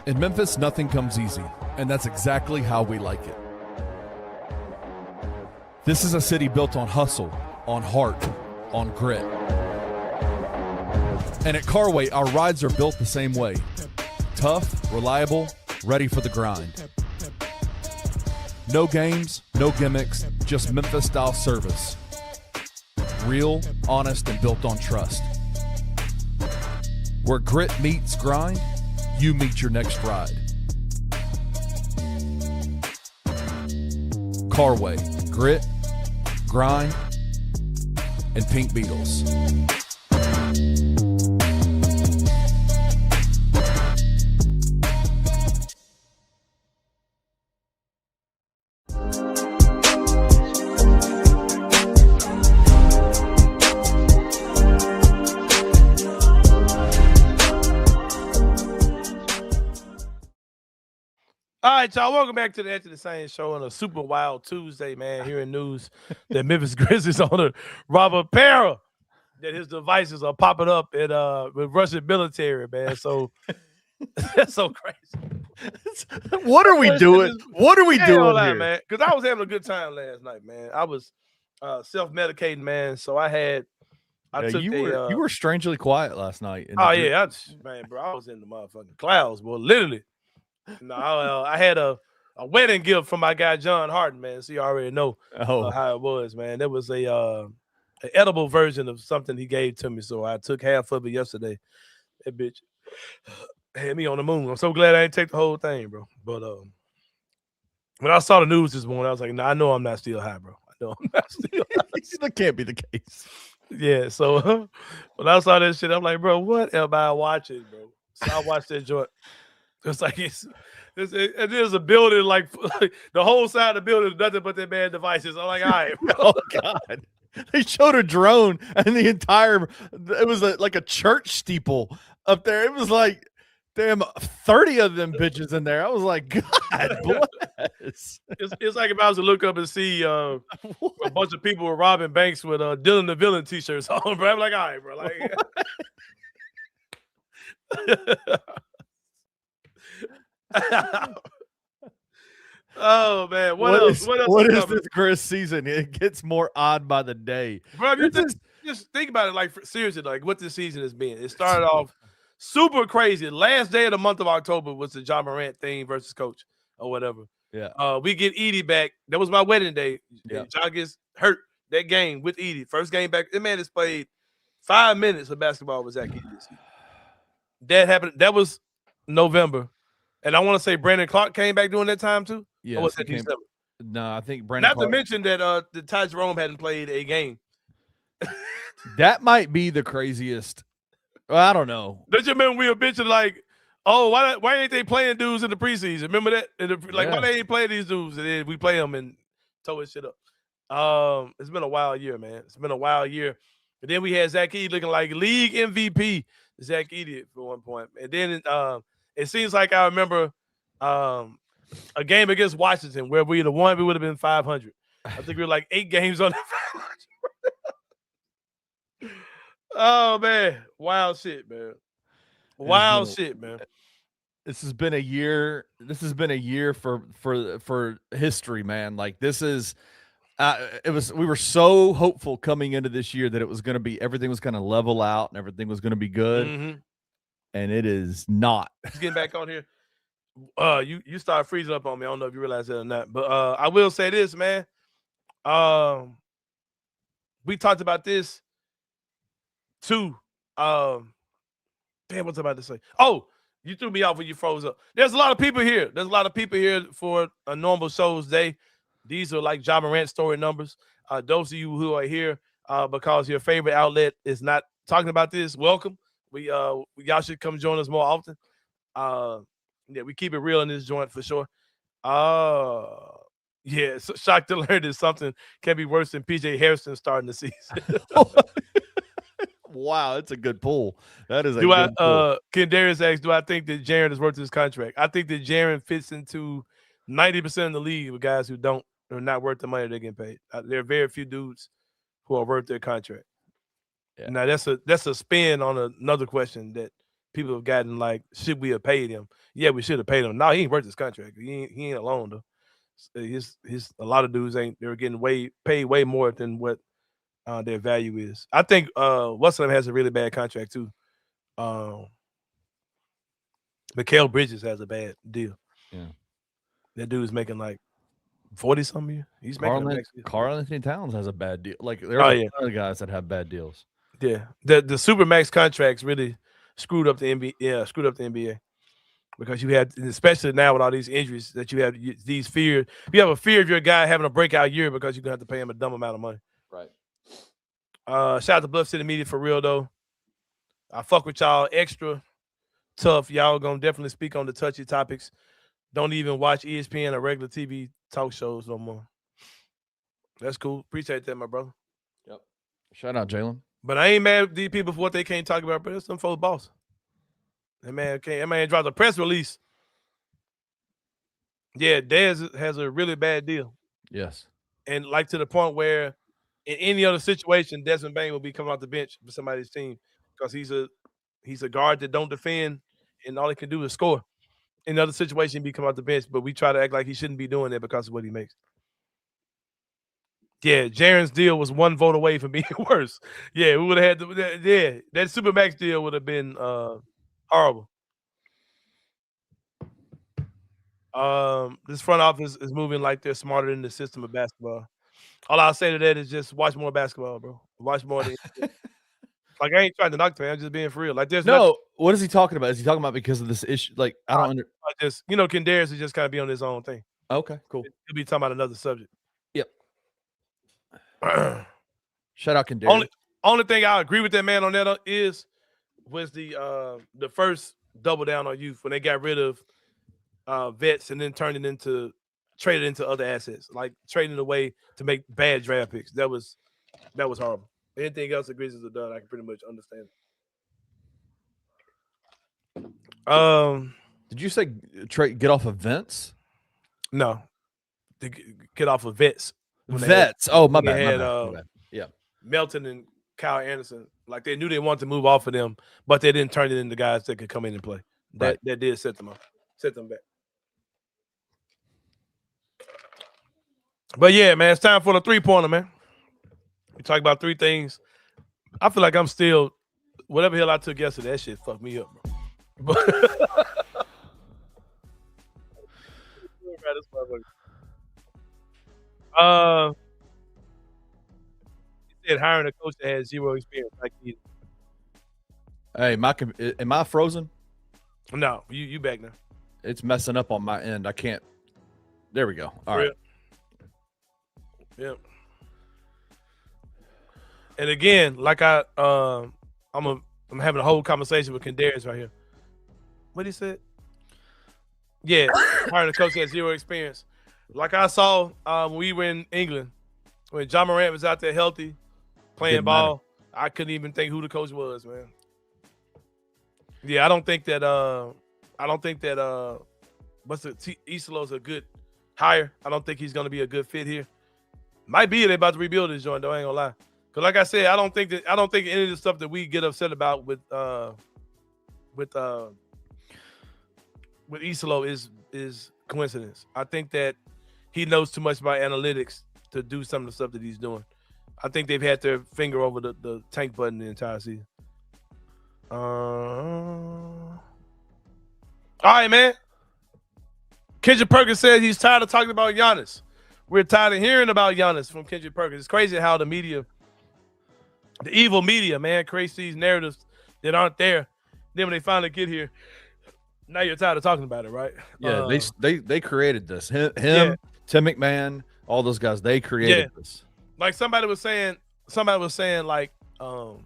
In Memphis, nothing comes easy, and that's exactly how we like it. This is a city built on hustle, on heart, on grit. And at Carway, our rides are built the same way. Tough, reliable, ready for the grind. No games, no gimmicks, just Memphis-style service. Real, honest, and built on trust. Where grit meets grind, you meet your next ride. Carway, grit, grind, and Pink Beetles. All right, y'all. Welcome back to the Edge of the Sain show on a super wild Tuesday, man. Hearing news that Memphis Grizzlies owner Robert Pera, that his devices are popping up with Russian military, man. So that's so crazy. What are we doing? What are we doing here, man? Because I was having a good time last night, man. I was self-medicating, man. So you were strangely quiet last night. Man, bro, I was in the motherfucking clouds, boy, literally. No, I had a wedding gift from my guy John Harden, man. So you already know how it was, man. There was an edible version of something he gave to me, so I took half of it yesterday. That bitch had me on the moon. I'm so glad I didn't take the whole thing, bro. But when I saw the news this morning, I was like, "Nah, I know I'm not still high, bro. I know I'm not still high." That can't be the case. Yeah. So when I saw that shit, I'm like, "Bro, what am I watching, bro?" So I watched that joint. It's like there's a building like the whole side of the building is nothing but that man devices. I'm like, all right, bro. Oh God. They showed a drone and it was like a church steeple up there. It was like, damn, 30 of them bitches in there. I was like, God bless. It's like if I was to look up and see a bunch of people with robbing banks with Dylan the Villain t-shirts on, bro. I'm like, all right, bro. Like, oh man, what else? What is this Grizz season? It gets more odd by the day, bro. You just think about it, like seriously, like what this season has been. It started off super crazy. Last day of the month of October was the John Morant thing versus coach or whatever. Yeah. We get Edey back. That was my wedding day. Yeah. John gets hurt that game with Edey. First game back. That man has played 5 minutes of basketball with Zach Edey this season. That happened. That was November. And I want to say Brandon Clark came back during that time too. Yeah. Was that December? No, I think Brandon Not Clark. to mention that the Ty Jerome hadn't played a game. That might be the craziest. Well, I don't know. Don't you remember we were bitching like Oh, why ain't they playing dudes in the preseason? Remember that? Why Yeah. they ain't playing these dudes? And then we play them and tow his shit up. It's been a wild year, man. It's been a wild year. And then we had Zach Edey looking like league MVP. Zach Edey for one point. And then it seems like I remember a game against Washington where we'd have won, we would have been 500. I think we were like 8 games on the 500. Oh man, wild shit, man. Wild shit, man. This has been a year. This has been a year for history, man. Like this is, we were so hopeful coming into this year that it was going to be, everything was going to level out and everything was going to be good. Mm-hmm. And it is not. Just getting back on here. You started freezing up on me. I don't know if you realize that or not, but I will say this, man. We talked about this too. Damn, what's I about to say? Oh, you threw me off when you froze up. There's a lot of people here. There's a lot of people here for a normal show's day. These are like Ja Morant story numbers. Those of you who are here because your favorite outlet is not talking about this, welcome. Y'all should come join us more often. Yeah, we keep it real in this joint for sure. Yeah, so shocked to learn that something can be worse than PJ Harrison starting the season. Wow, it's a good pull. That is a good pull. Ken Darius asks, do I think that Jaren is worth his contract? I think that Jaren fits into 90% of the league with guys who are not worth the money they're getting paid. There are very few dudes who are worth their contract. Yeah. Now that's a spin on another question that people have gotten, like, should we have paid him? Yeah, we should have paid him. No, he ain't worth his contract. He ain't alone though. A lot of dudes they're getting paid way more than what their value is. I think what's name has a really bad contract too. Mikal Bridges has a bad deal. Yeah, that dude's making like 40 something year. He's making Karl Anthony Towns has a bad deal. Like there are other guys that have bad deals. Yeah, the Supermax contracts really screwed up the NBA. Yeah, screwed up the NBA because you had, especially now with all these injuries, that you have these fears. You have a fear of your guy having a breakout year because you're gonna have to pay him a dumb amount of money. Right. Shout out to Bluff City Media for real though. I fuck with y'all extra tough. Y'all gonna definitely speak on the touchy topics. Don't even watch ESPN or regular TV talk shows no more. That's cool. Appreciate that, my brother. Yep. Shout out Jalen. But I ain't mad at these people for what they can't talk about, but it's some folks boss. That man dropped a press release. Yeah, Dez has a really bad deal. Yes. And like to the point where in any other situation, Desmond Bane will be coming off the bench for somebody's team because he's a guard that don't defend and all he can do is score. In another situation, he'd be coming off the bench, but we try to act like he shouldn't be doing that because of what he makes. Yeah, Jaren's deal was 1 vote away from being worse. Yeah, we would have had that Supermax deal would have been horrible. This front office is moving like they're smarter than the system of basketball. All I'll say to that is just watch more basketball, bro. Watch more. Like, I ain't trying to knock the man. I'm just being for real. Like, there's what is he talking about? Is he talking about because of this issue? Like, I don't Ken Darius is just kind of be on his own thing. Okay, cool. He'll be talking about another subject. Yep. Shout out Ken Darius. Only thing I agree with that man on that was the first double down on youth when they got rid of vets and then traded into other assets, like trading away to make bad draft picks. That was horrible. Anything else the Grizzlies have done, I can pretty much understand. Did you say get off of vents? No, to get off of vets. Vets. My bad. Yeah, Melton and Kyle Anderson, like they knew they wanted to move off of them, but they didn't turn it into guys that could come in and play. That did set them back. But yeah, man, it's time for the 3-pointer, man. We talk about 3 things. I feel like I'm still whatever hell I took yesterday. That shit fucked me up, bro. He said hiring a coach that has 0 experience. Like hey, am I frozen? No, you back now. It's messing up on my end. I can't. There we go. All right. Yep. And again, like I'm having a whole conversation with Kendarius right here. What he said? Yeah, hiring a coach that has zero experience. Like I saw when we were in England, when John Morant was out there healthy, playing Didn't ball, I couldn't even think who the coach was, man. Yeah, I don't think that Isilow's a good hire. I don't think he's going to be a good fit here. Might be they're about to rebuild this joint, though. I ain't gonna lie. Because like I said, I don't think any of the stuff that we get upset about with Isilow is coincidence. I think that he knows too much about analytics to do some of the stuff that he's doing. I think they've had their finger over the tank button the entire season. All right, man. Kendrick Perkins says he's tired of talking about Giannis. We're tired of hearing about Giannis from Kendrick Perkins. It's crazy how the media, the evil media, man, creates these narratives that aren't there. Then when they finally get here, now you're tired of talking about it, right? Yeah, they created this. Him, Tim McMahon, all those guys, they created this. Like somebody was saying like, oh,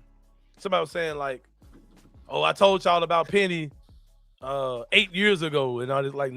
I told y'all about Penny 8 years ago, and I was like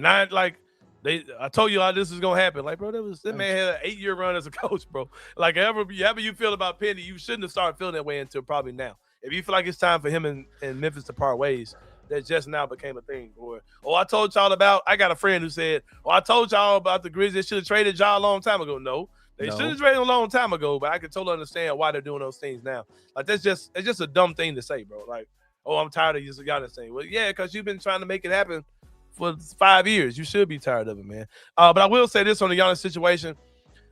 I told you how this is gonna happen. Like, bro, that man had an 8-year run as a coach, bro. Like, however you feel about Penny, you shouldn't have started feeling that way until probably now. If you feel like it's time for him and Memphis to part ways, that just now became a thing. Or, I told y'all about. I got a friend who said, I told y'all about the Grizz. They should have traded y'all a long time ago. No, they should have traded a long time ago. But I can totally understand why they're doing those things now. Like, it's just a dumb thing to say, bro. Like, I'm tired of you Giannis thing. Well, yeah, because you've been trying to make it happen for 5 years. You should be tired of it, man. But I will say this on the Giannis situation.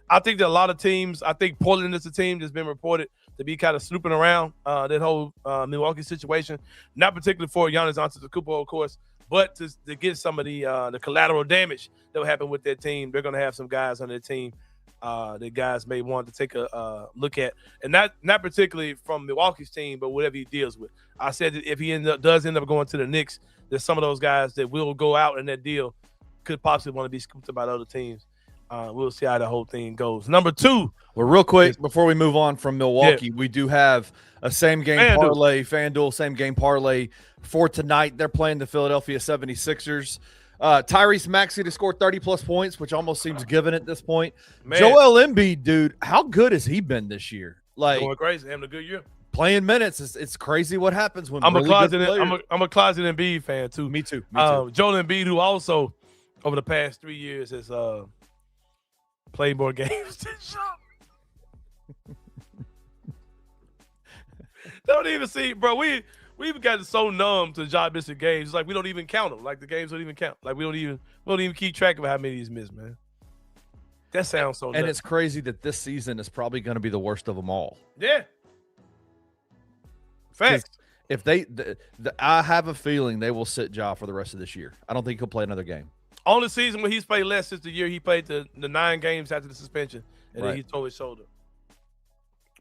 I think that a lot of teams, I think Portland is a team that's been reported to be kind of snooping around that whole Milwaukee situation. Not particularly for Giannis Antetokounmpo, of course, but to get some of the collateral damage that will happen with their team. They're going to have some guys on their team that guys may want to take a look at, and not particularly from Milwaukee's team, but whatever he deals with. I said that if he does end up going to the Knicks, there's some of those guys that will go out in that deal could possibly want to be scooped by other teams. We'll see how the whole thing goes. Number 2. Well, real quick, before we move on from Milwaukee, we do have a same-game parlay, FanDuel same-game parlay for tonight. They're playing the Philadelphia 76ers. Tyrese Maxey to score 30-plus points, which almost seems given at this point. Man. Joel Embiid, dude, how good has he been this year? Like, going crazy, having a good year. Playing minutes, it's crazy what happens when I'm a closet Embiid fan too. Me too. Joel Embiid, who also over the past 3 years has played more games than Sean. Don't even see, bro. We've gotten so numb to John missing games. It's like we don't even count them. Like the games don't even count. Like we don't even keep track of how many he's missed, man. That sounds so nuts. And it's crazy that this season is probably going to be the worst of them all. Yeah. Facts. If I have a feeling they will sit Ja for the rest of this year. I don't think he'll play another game. Only season when he's played less since the year he played the 9 games after the suspension, and then he tore his shoulder.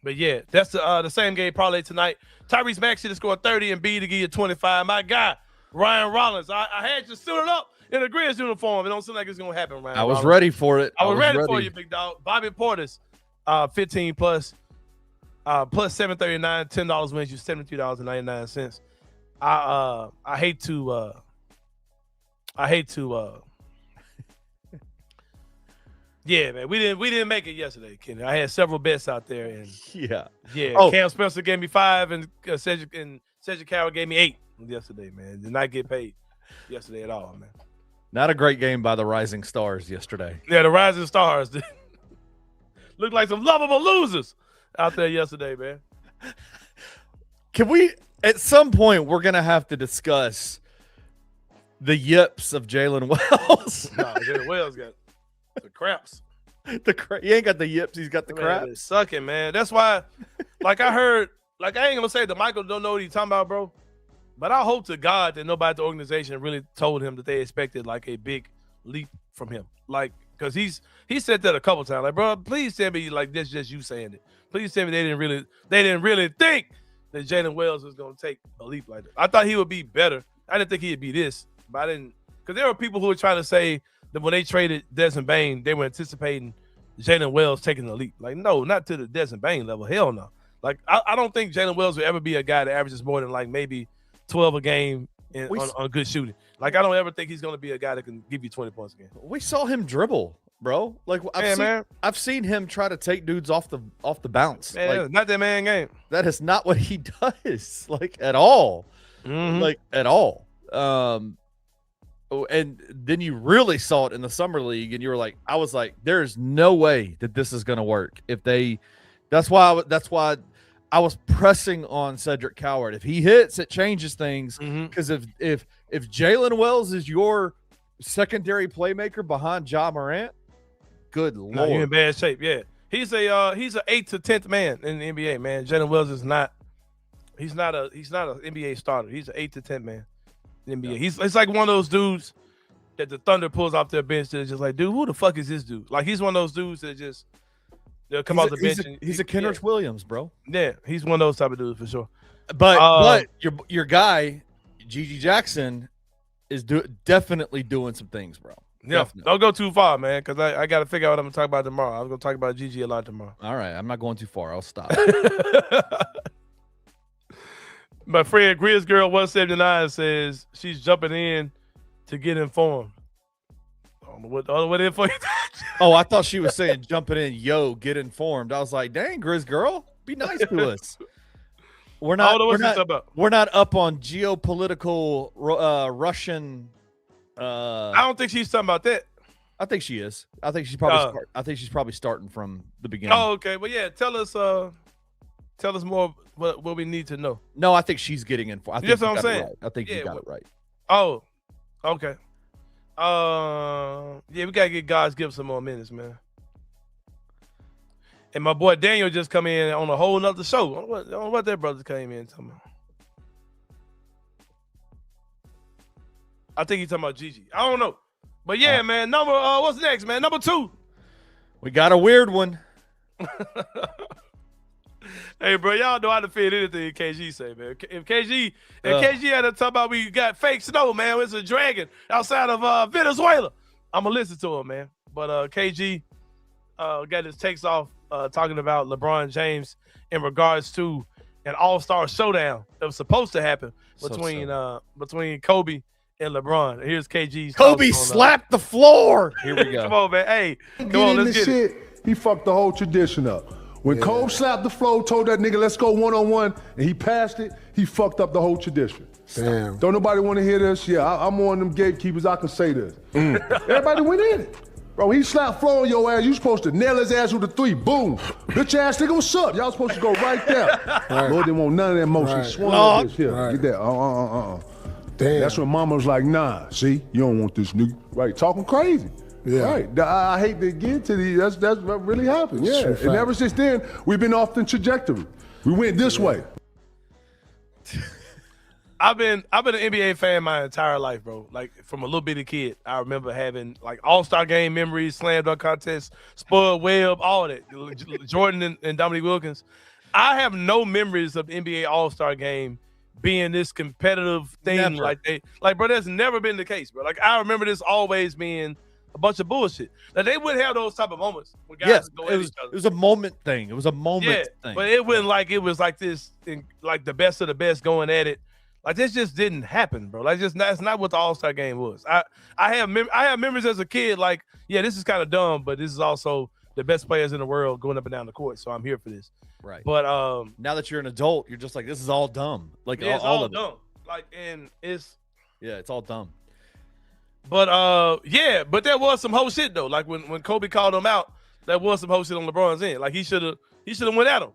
But yeah, that's the same game parlay tonight. Tyrese Maxey to score 30 and B to give you 25. My guy, Ryan Rollins. I had you suited up in a Grizz uniform. It don't seem like it's gonna happen, Ryan. I was ready for it. I was ready for you, big dog. Bobby Portis, 15 plus 739, $10 wins you $73.99. I hate to yeah, man. We didn't make it yesterday, Kenny. I had several bets out there, and yeah. Oh. Cam Spencer gave me 5, and Cedric Carroll gave me 8 yesterday, man. Did not get paid yesterday at all, man. Not a great game by the Rising Stars yesterday. Yeah, the Rising Stars looked like some lovable losers out there yesterday, man. Can we, at some point, we're gonna have to discuss the yips of Jalen Wells? No, Jalen Wells got the craps. He ain't got the yips. He's got the craps. Sucking, man. That's why, like I heard, like I ain't gonna say that Michael don't know what he's talking about, bro. But I hope to God that nobody at the organization really told him that they expected like a big leap from him. Like, because he said that a couple times. Like, bro, please tell me like this just you saying it. Please tell me they didn't really think that Jalen Wells was gonna take a leap like that. I thought he would be better. I didn't think he'd be this, but I didn't, because there were people who were trying to say that when they traded Desmond Bane, they were anticipating Jalen Wells taking the leap. Like, no, not to the Desmond Bane level. Hell no. Like, I don't think Jalen Wells will ever be a guy that averages more than like maybe 12 a game on good shooting. Like I don't ever think he's gonna be a guy that can give you 20 points a game. We saw him dribble, bro. Like I've seen him try to take dudes off the bounce. Man, like, not that man game. That is not what he does. Like at all. Mm-hmm. Like at all. And then you really saw it in the summer league, and you were like, I was like, there's no way that this is going to work. That's why I was pressing on Cedric Coward. If he hits, it changes things. Because if Jalen Wells is your secondary playmaker behind Ja Morant, good lord, you're in bad shape. Yeah, he's an 8th to 10th man in the NBA. Man, Jalen Wells is not. He's not an NBA starter. He's an 8th to 10th man. NBA. It's like one of those dudes that the Thunder pulls off their bench that's just like, dude, who the fuck is this dude? Like he's one of those dudes that just they'll come off the bench. He's a Kendrick Williams, bro. Yeah, he's one of those type of dudes for sure. But your guy, Gigi Jackson, is definitely doing some things, bro. Yeah, don't go too far, man, because I got to figure out what I'm gonna talk about tomorrow. I was gonna talk about Gigi a lot tomorrow. All right, I'm not going too far. I'll stop. My friend Grizz Girl 179 says she's jumping in to get informed. I don't know what info you Oh, I thought she was saying jumping in, get informed. I was like, dang, Grizz Girl, be nice to us. We're not up on geopolitical Russian. I don't think she's talking about that. I think she is. I think she's probably starting from the beginning. Oh, okay. Well, yeah. Tell us more what we need to know. No, I think she's getting in for. I think that's what I'm saying. Right. I think you got it right. Oh, okay. Yeah, we gotta get God's gift some more minutes, man. And my boy Daniel just come in on a whole nother show. I don't know what that brother came in talking about. I think he's talking about Gigi. I don't know. But yeah, man, what's next, man? Number 2. We got a weird one. Hey, bro, y'all know how to fit anything KG say, man. If KG had to talk about we got fake snow, man, it's a dragon outside of Venezuela, I'm going to listen to him, man. But KG got his takes off talking about LeBron James in regards to an all-star showdown that was supposed to happen between Kobe and LeBron. Here's KG's Kobe slapped the floor. Here we go. Come on, man. Hey, come on, let's get it. He fucked the whole tradition up. When Kobe slapped the floor, told that nigga, let's go one-on-one, and he passed it, he fucked up the whole tradition. Damn. Don't nobody want to hear this? Yeah, I'm one of them gatekeepers. I can say this. Everybody went in it. Bro, he slapped floor on your ass. You supposed to nail his ass with a 3. Boom. Bitch ass nigga, what's up? Y'all supposed to go right there. Lord didn't want none of that motion. He swung like this. Here, get that. Damn. That's when mama was like, nah, see, you don't want this nigga. Right, talking crazy. Yeah. Right. I hate to get to these. That's what really happened. Yeah. And ever since then, we've been off the trajectory. We went this way. I've been an NBA fan my entire life, bro. Like from a little bitty kid, I remember having like All-Star game memories, slam dunk contests, Spud Webb, all that. Jordan and Dominique Wilkins. I have no memories of the NBA All-Star game being this competitive thing. Never. Bro, that's never been the case, bro. Like I remember this always being a bunch of bullshit. Like they would have those type of moments where guys go at each other. It was a moment thing. It was a moment thing. But it wasn't like it was like this, like the best of the best going at it. Like this just didn't happen, bro. Like that's not what the All-Star game was. I have memories as a kid. Like, yeah, this is kind of dumb, but this is also the best players in the world going up and down the court. So I'm here for this. Right. But now that you're an adult, you're just like, this is all dumb. Like it's all of dumb. Like, and it's all dumb. But but there was some whole shit though. Like when Kobe called him out, there was some whole shit on LeBron's end. Like he should have went at him.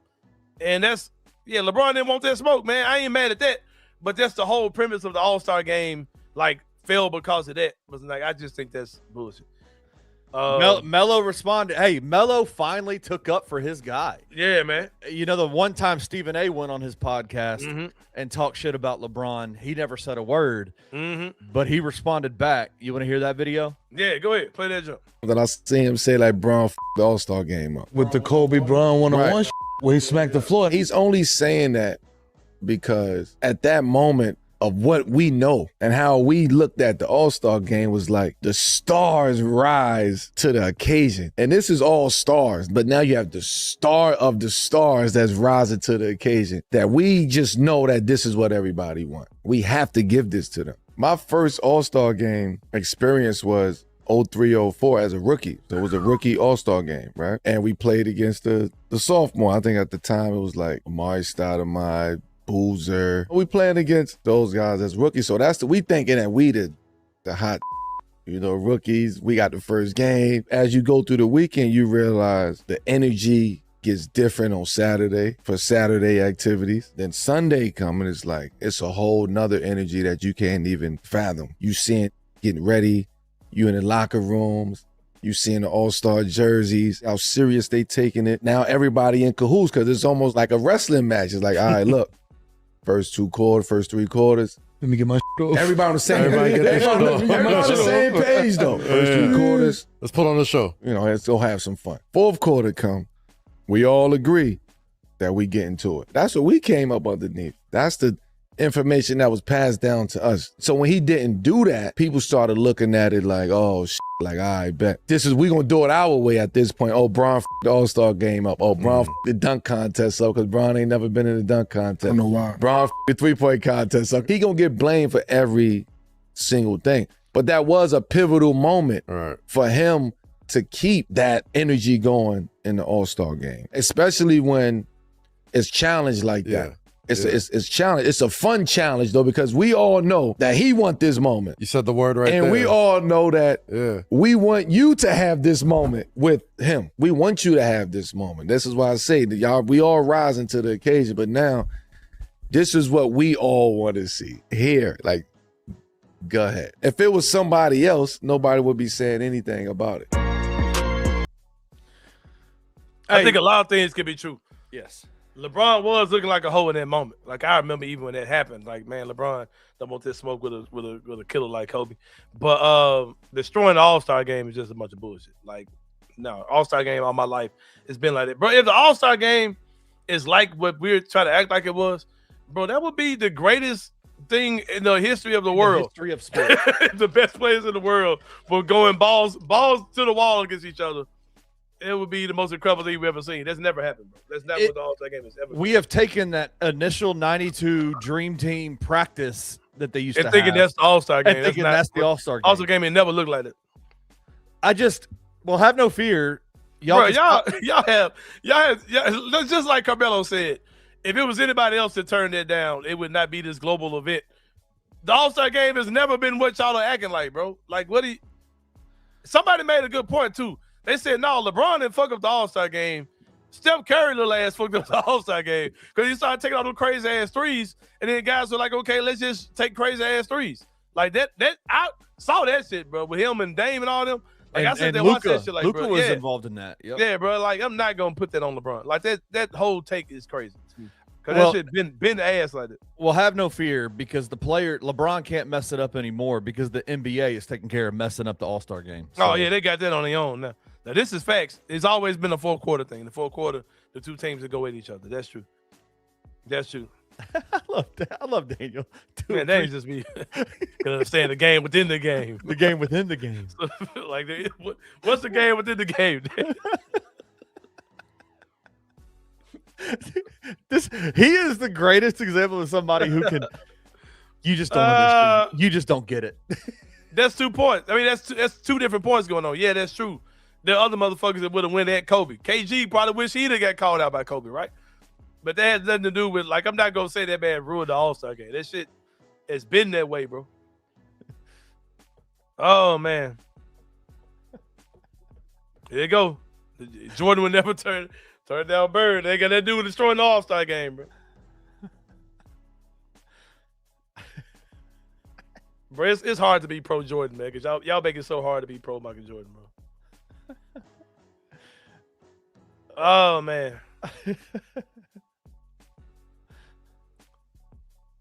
And LeBron didn't want that smoke, man. I ain't mad at that. But that's the whole premise of the All-Star game, like, fell because of that. Was like, I just think that's bullshit. Melo responded. Hey, Melo finally took up for his guy. Yeah, man. You know, the one time Stephen A went on his podcast and talked shit about LeBron, he never said a word, but he responded back. You want to hear that video? Yeah, go ahead. Play that jump. That I seen him say, like, Bron the All-Star game up. With the Kobe Bron one-on-one where he smacked the floor. He's only saying that because at that moment of what we know and how we looked at the All-Star game was like the stars rise to the occasion. And this is all stars, but now you have the star of the stars that's rising to the occasion, that we just know that this is what everybody wants. We have to give this to them. My first All-Star game experience was 03-04 as a rookie. So it was a rookie All-Star game, right? And we played against the sophomore. I think at the time it was like Amari Stoudemire, Boozer. We playing against those guys as rookies. So we thinking that we the hot, rookies. We got the first game. As you go through the weekend, you realize the energy gets different on Saturday for Saturday activities. Then Sunday coming, it's a whole nother energy that you can't even fathom. You seeing getting ready, you in the locker rooms, you seeing the All-Star jerseys, how serious they taking it. Now everybody in cahoots because it's almost like a wrestling match. It's like, all right, look, first 3 quarters. Let me get my shit off. Everybody on the same page. Everybody on the same page though. First 3 quarters. Let's put on the show. Let's go have some fun. Fourth quarter come. We all agree that we get into it. That's what we came up underneath. That's the information that was passed down to us. So when he didn't do that, people started looking at it like, oh, like, I bet. We gonna do it our way at this point. Oh, Bron the All-Star game up. Oh, Bron the dunk contest up because Bron ain't never been in the dunk contest. I don't know why. Bron the 3-point contest up. He gonna get blamed for every single thing. But that was a pivotal moment for him to keep that energy going in the All-Star game, especially when it's challenged like that. It's challenge. It's a fun challenge though, because we all know that he want this moment. You said the word right there. And we all know that we want you to have this moment with him. We want you to have this moment. This is why I say that we all rising to the occasion, but now this is what we all want to see here. Like, go ahead. If it was somebody else, nobody would be saying anything about it. I think a lot of things could be true. Yes. LeBron was looking like a hoe in that moment. Like, I remember even when that happened, like, man, LeBron don't want this smoke with a killer like Kobe. But destroying the All-Star game is just a bunch of bullshit. Like, no, All-Star game all my life, it's been like that. Bro, if the All-Star game is like what we're trying to act like it was, bro, that would be the greatest thing in the history of the world. History of sports. The best players in the world for going balls to the wall against each other. It would be the most incredible thing we've ever seen. That's never happened, bro. That's not what the All-Star game has ever been. We have taken that initial 92 Dream Team practice that they used to have. Thinking that's the All-Star game. And thinking that's the All-Star game. All-Star game, it never looked like it. Have no fear. Y'all have, just like Carmelo said, if it was anybody else that turned that down, it would not be this global event. The All-Star game has never been what y'all are acting like, bro. Like, somebody made a good point, too. They said, no, LeBron didn't fuck up the All-Star game. Steph Curry little ass fucked up the All-Star game because he started taking all those crazy-ass threes, and then guys were like, okay, let's just take crazy-ass threes. Like, that I saw that shit, bro, with him and Dame and all them. Like, I said, watch that shit. Like, Luka bro, was involved in that. Yep. Yeah, bro, like, I'm not going to put that on LeBron. Like, that whole take is crazy. Because that shit been ass like that. Well, have no fear because LeBron can't mess it up anymore because the NBA is taking care of messing up the All-Star game. So. Oh, yeah, they got that on their own now. Now, this is facts. It's always been a fourth quarter thing. The fourth quarter, the two teams that go at each other. That's true. That's true. I love Daniel. Man, that ain't just me. Saying the game within the game. The game within the game. Like, what's the game within the game? He is the greatest example of somebody who can. You just don't understand. You just don't get it. That's 2 points. I mean, that's two different points going on. Yeah, that's true. There are other motherfuckers that would have went at Kobe. KG probably wish he'd have got called out by Kobe, right? But that has nothing to do with, like, I'm not going to say that man ruined the All-Star game. That shit has been that way, bro. Oh, man. There you go. Jordan would never turn down Bird. They got that to do with destroying the All-Star game, bro. Bro, it's hard to be pro Jordan, man, because y'all make it so hard to be pro Michael Jordan, bro. Oh, man.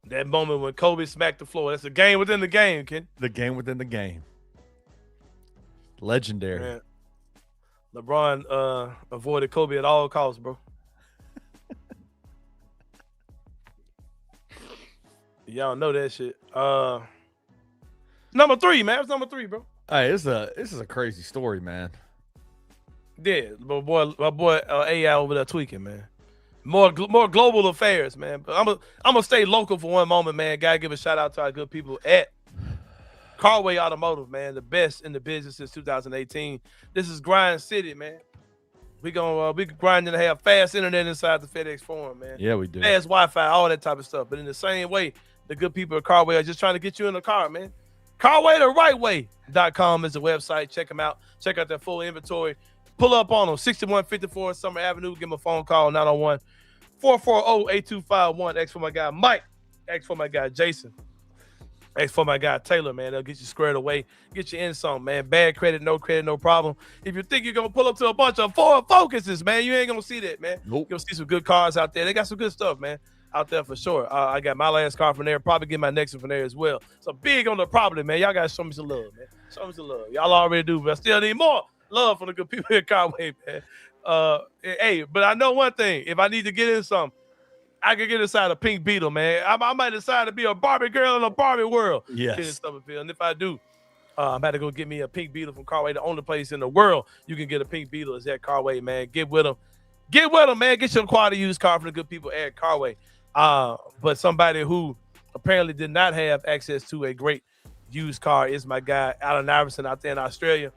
That moment when Kobe smacked the floor. That's a game within the game, kid. The game within the game. Legendary. Man. LeBron avoided Kobe at all costs, bro. Y'all know that shit. Number 3, man. It's number 3, bro. Hey, this is a crazy story, man. Yeah, my boy AI over there tweaking, man. More global affairs, man. But I'm gonna stay local for one moment, man. Gotta give a shout out to our good people at Carway Automotive, man. The best in the business since 2018. This is Grind City, man. We grinding to have fast internet inside the FedEx Forum, man. Yeah, we do. Fast Wi-Fi, all that type of stuff. But in the same way, the good people at Carway are just trying to get you in the car, man. CarwayTheRightWay.com is the website. Check them out. Check out their full inventory. Pull up on them, 6154 Summer Avenue. Give them a phone call, 901-440-8251. X for my guy Mike. X for my guy Jason. X for my guy Taylor, man. They'll get you squared away. Get you in some, man. Bad credit, no problem. If you think you're going to pull up to a bunch of Ford Focuses, man, you ain't going to see that, man. Nope. You're going to see some good cars out there. They got some good stuff, man, out there for sure. I got my last car from there. Probably get my next one from there as well. So big on the property, man. Y'all got to show me some love, man. Show me some love. Y'all already do, but I still need more love from the good people at Carway, man. Hey, but I know one thing. If I need to get in something, I can get inside a pink Beetle, man. I might decide to be a Barbie girl in a Barbie world. Yes. Get in Stubbornville. And if I do, I'm about to go get me a pink Beetle from Carway. The only place in the world you can get a pink Beetle is at Carway, man. Get with them. Get with them, man. Get your quality used car from the good people at Carway. But somebody who apparently did not have access to a great used car is my guy, Allen Iverson, out there in Australia.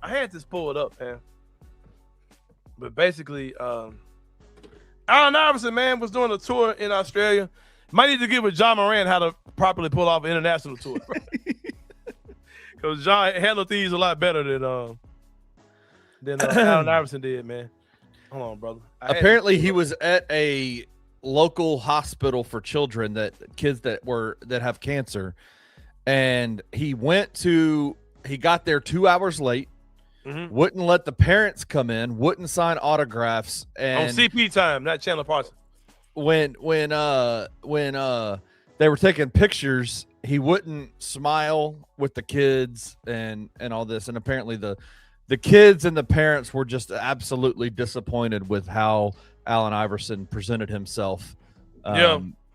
I had this pulled up, man. But basically, Allen Iverson, man, was doing a tour in Australia. Might need to give with John Moran how to properly pull off an international tour. Because John handled these a lot better than Allen Iverson did, man. Hold on, brother. Apparently, he was at a local hospital for children kids that have cancer, and he got there 2 hours late. Mm-hmm. Wouldn't let the parents come in, wouldn't sign autographs, and on CP time, not Chandler Parsons. When they were taking pictures, he wouldn't smile with the kids and all this. And apparently the kids and the parents were just absolutely disappointed with how Allen Iverson presented himself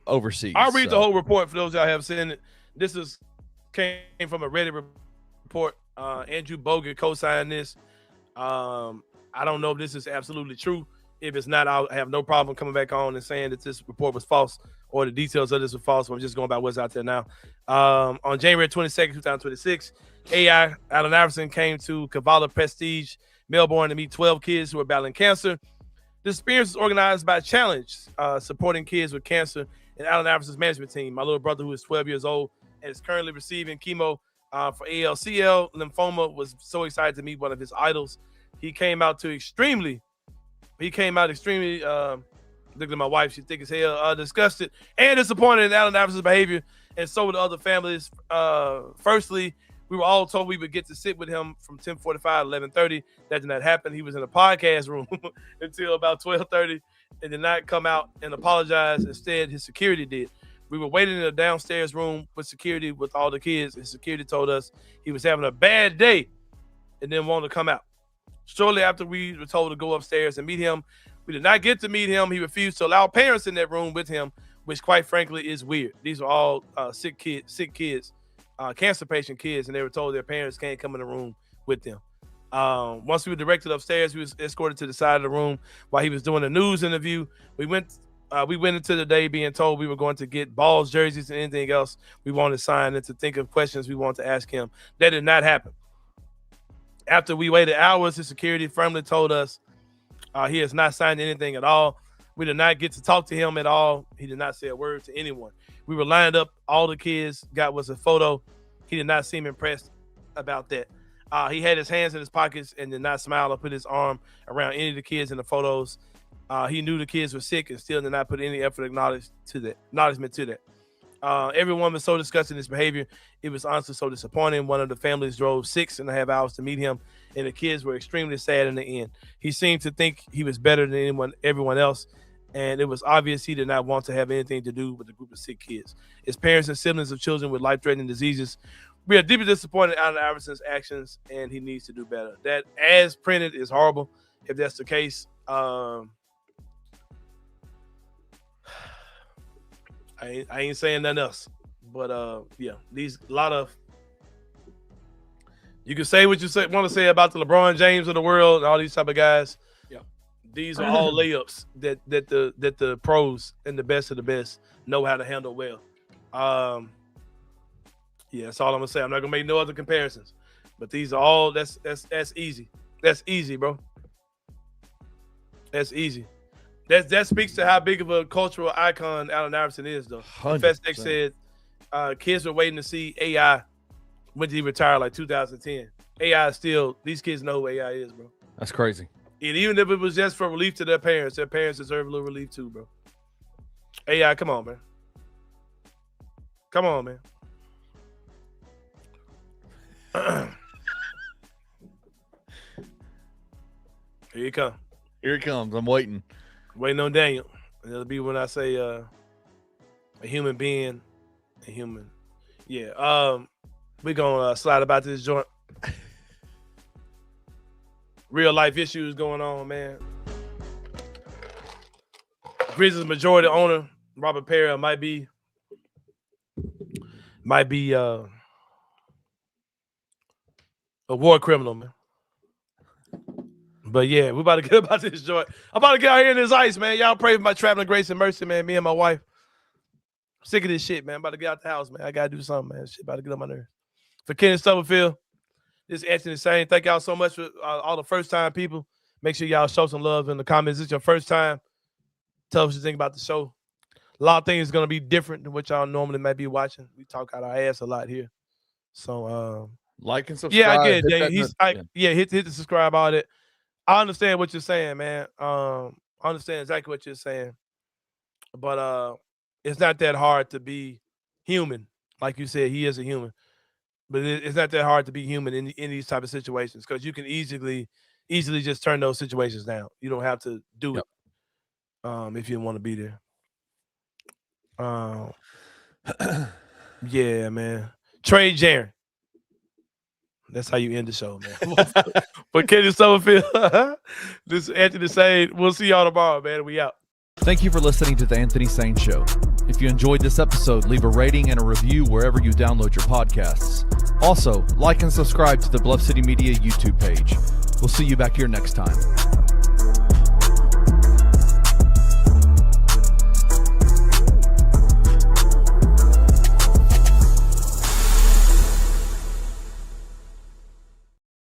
overseas. I'll read the whole report for those y'all have seen it. This came from a Reddit report. Andrew Bogut co-signed this. I don't know if this is absolutely true. If it's not, I'll have no problem coming back on and saying that this report was false or the details of this were false. So I'm just going by what's out there now. On January 22nd, 2026, Allen Iverson came to Cavallo Prestige, Melbourne, to meet 12 kids who were battling cancer. This experience was organized by Challenge, supporting kids with cancer, and Allen Iverson's management team. My little brother, who is 12 years old and is currently receiving chemo for ALCL lymphoma, was so excited to meet one of his idols. He came out extremely looking at my wife, she thick as hell, disgusted and disappointed in Allen Iverson's behavior, and so were the other families. Firstly, we were all told we would get to sit with him from 10:45 to 11:30. That did not happen. He was in a podcast room until about 12:30 and did not come out and apologize. Instead, his security did. We were waiting in a downstairs room with security with all the kids, and security told us he was having a bad day and didn't want to come out. Shortly after we were told to go upstairs and meet him, we did not get to meet him. He refused to allow parents in that room with him, which quite frankly is weird. These are all sick kids, cancer patient kids, and they were told their parents can't come in the room with them. Once we were directed upstairs, we was escorted to the side of the room while he was doing a news interview. We went into the day being told we were going to get balls, jerseys, and anything else we wanted signed, and to think of questions we wanted to ask him. That did not happen. After we waited hours, the security firmly told us he has not signed anything at all. We did not get to talk to him at all. He did not say a word to anyone. We were lined up. All the kids got was a photo. He did not seem impressed about that. He had his hands in his pockets and did not smile or put his arm around any of the kids in the photos. He knew the kids were sick and still did not put any effort acknowledgement to that. Everyone was so disgusted in his behavior. It was honestly so disappointing. One of the families drove 6.5 hours to meet him, and the kids were extremely sad in the end. He seemed to think he was better than everyone else, and it was obvious he did not want to have anything to do with the group of sick kids. His parents and siblings of children with life-threatening diseases, we are deeply disappointed in Allen Iverson's actions, and he needs to do better. That, as printed, is horrible. If that's the case, I ain't saying nothing else. But yeah, these a lot of you can say what you want to say about the LeBron James of the world and all these type of guys. Yeah. These are all layups that the pros and the best of the best know how to handle well. Yeah, that's all I'm gonna say. I'm not gonna make no other comparisons. But these are all that's easy. That's easy, bro. That's easy. That speaks to how big of a cultural icon Allen Iverson is, though. Fest X said kids were waiting to see AI when he retired, like 2010. AI is still, these kids know who AI is, bro. That's crazy. And even if it was just for relief to their parents deserve a little relief too, bro. AI, come on, man. Come on, man. Here you come. Here it comes. I'm waiting. Waiting on Daniel. And it'll be when I say a human being, a human. Yeah. We're gonna slide about this joint. Real life issues going on, man. Grizzlies majority owner, Robert Pera, might be a war criminal, man. But yeah, we're about to get about this joint. I'm about to get out here in this ice, man. Y'all pray for my traveling grace and mercy, man. Me and my wife. I'm sick of this shit, man. I'm about to get out the house, man. I gotta do something, man. Shit about to get on my nerves. For Kenny Stubblefield, this is Anthony Sain. Thank y'all so much for all the first-time people. Make sure y'all show some love in the comments. This is your first time. Tell us what you think about the show. A lot of things are going to be different than what y'all normally might be watching. We talk out our ass a lot here. So, like and subscribe. yeah, I get it. Hit the subscribe, all that. I understand what you're saying, man. I understand exactly what you're saying. But it's not that hard to be human. Like you said, he is a human. But it's not that hard to be human in these type of situations because you can easily just turn those situations down. You don't have to do it if you want to be there. Yeah, man. Trade Jaren. That's how you end the show, man. But Kenny Summerfield, this is Anthony Sain. We'll see y'all tomorrow, man. We out. Thank you for listening to The Anthony Sain Show. If you enjoyed this episode, leave a rating and a review wherever you download your podcasts. Also, like and subscribe to the Bluff City Media YouTube page. We'll see you back here next time.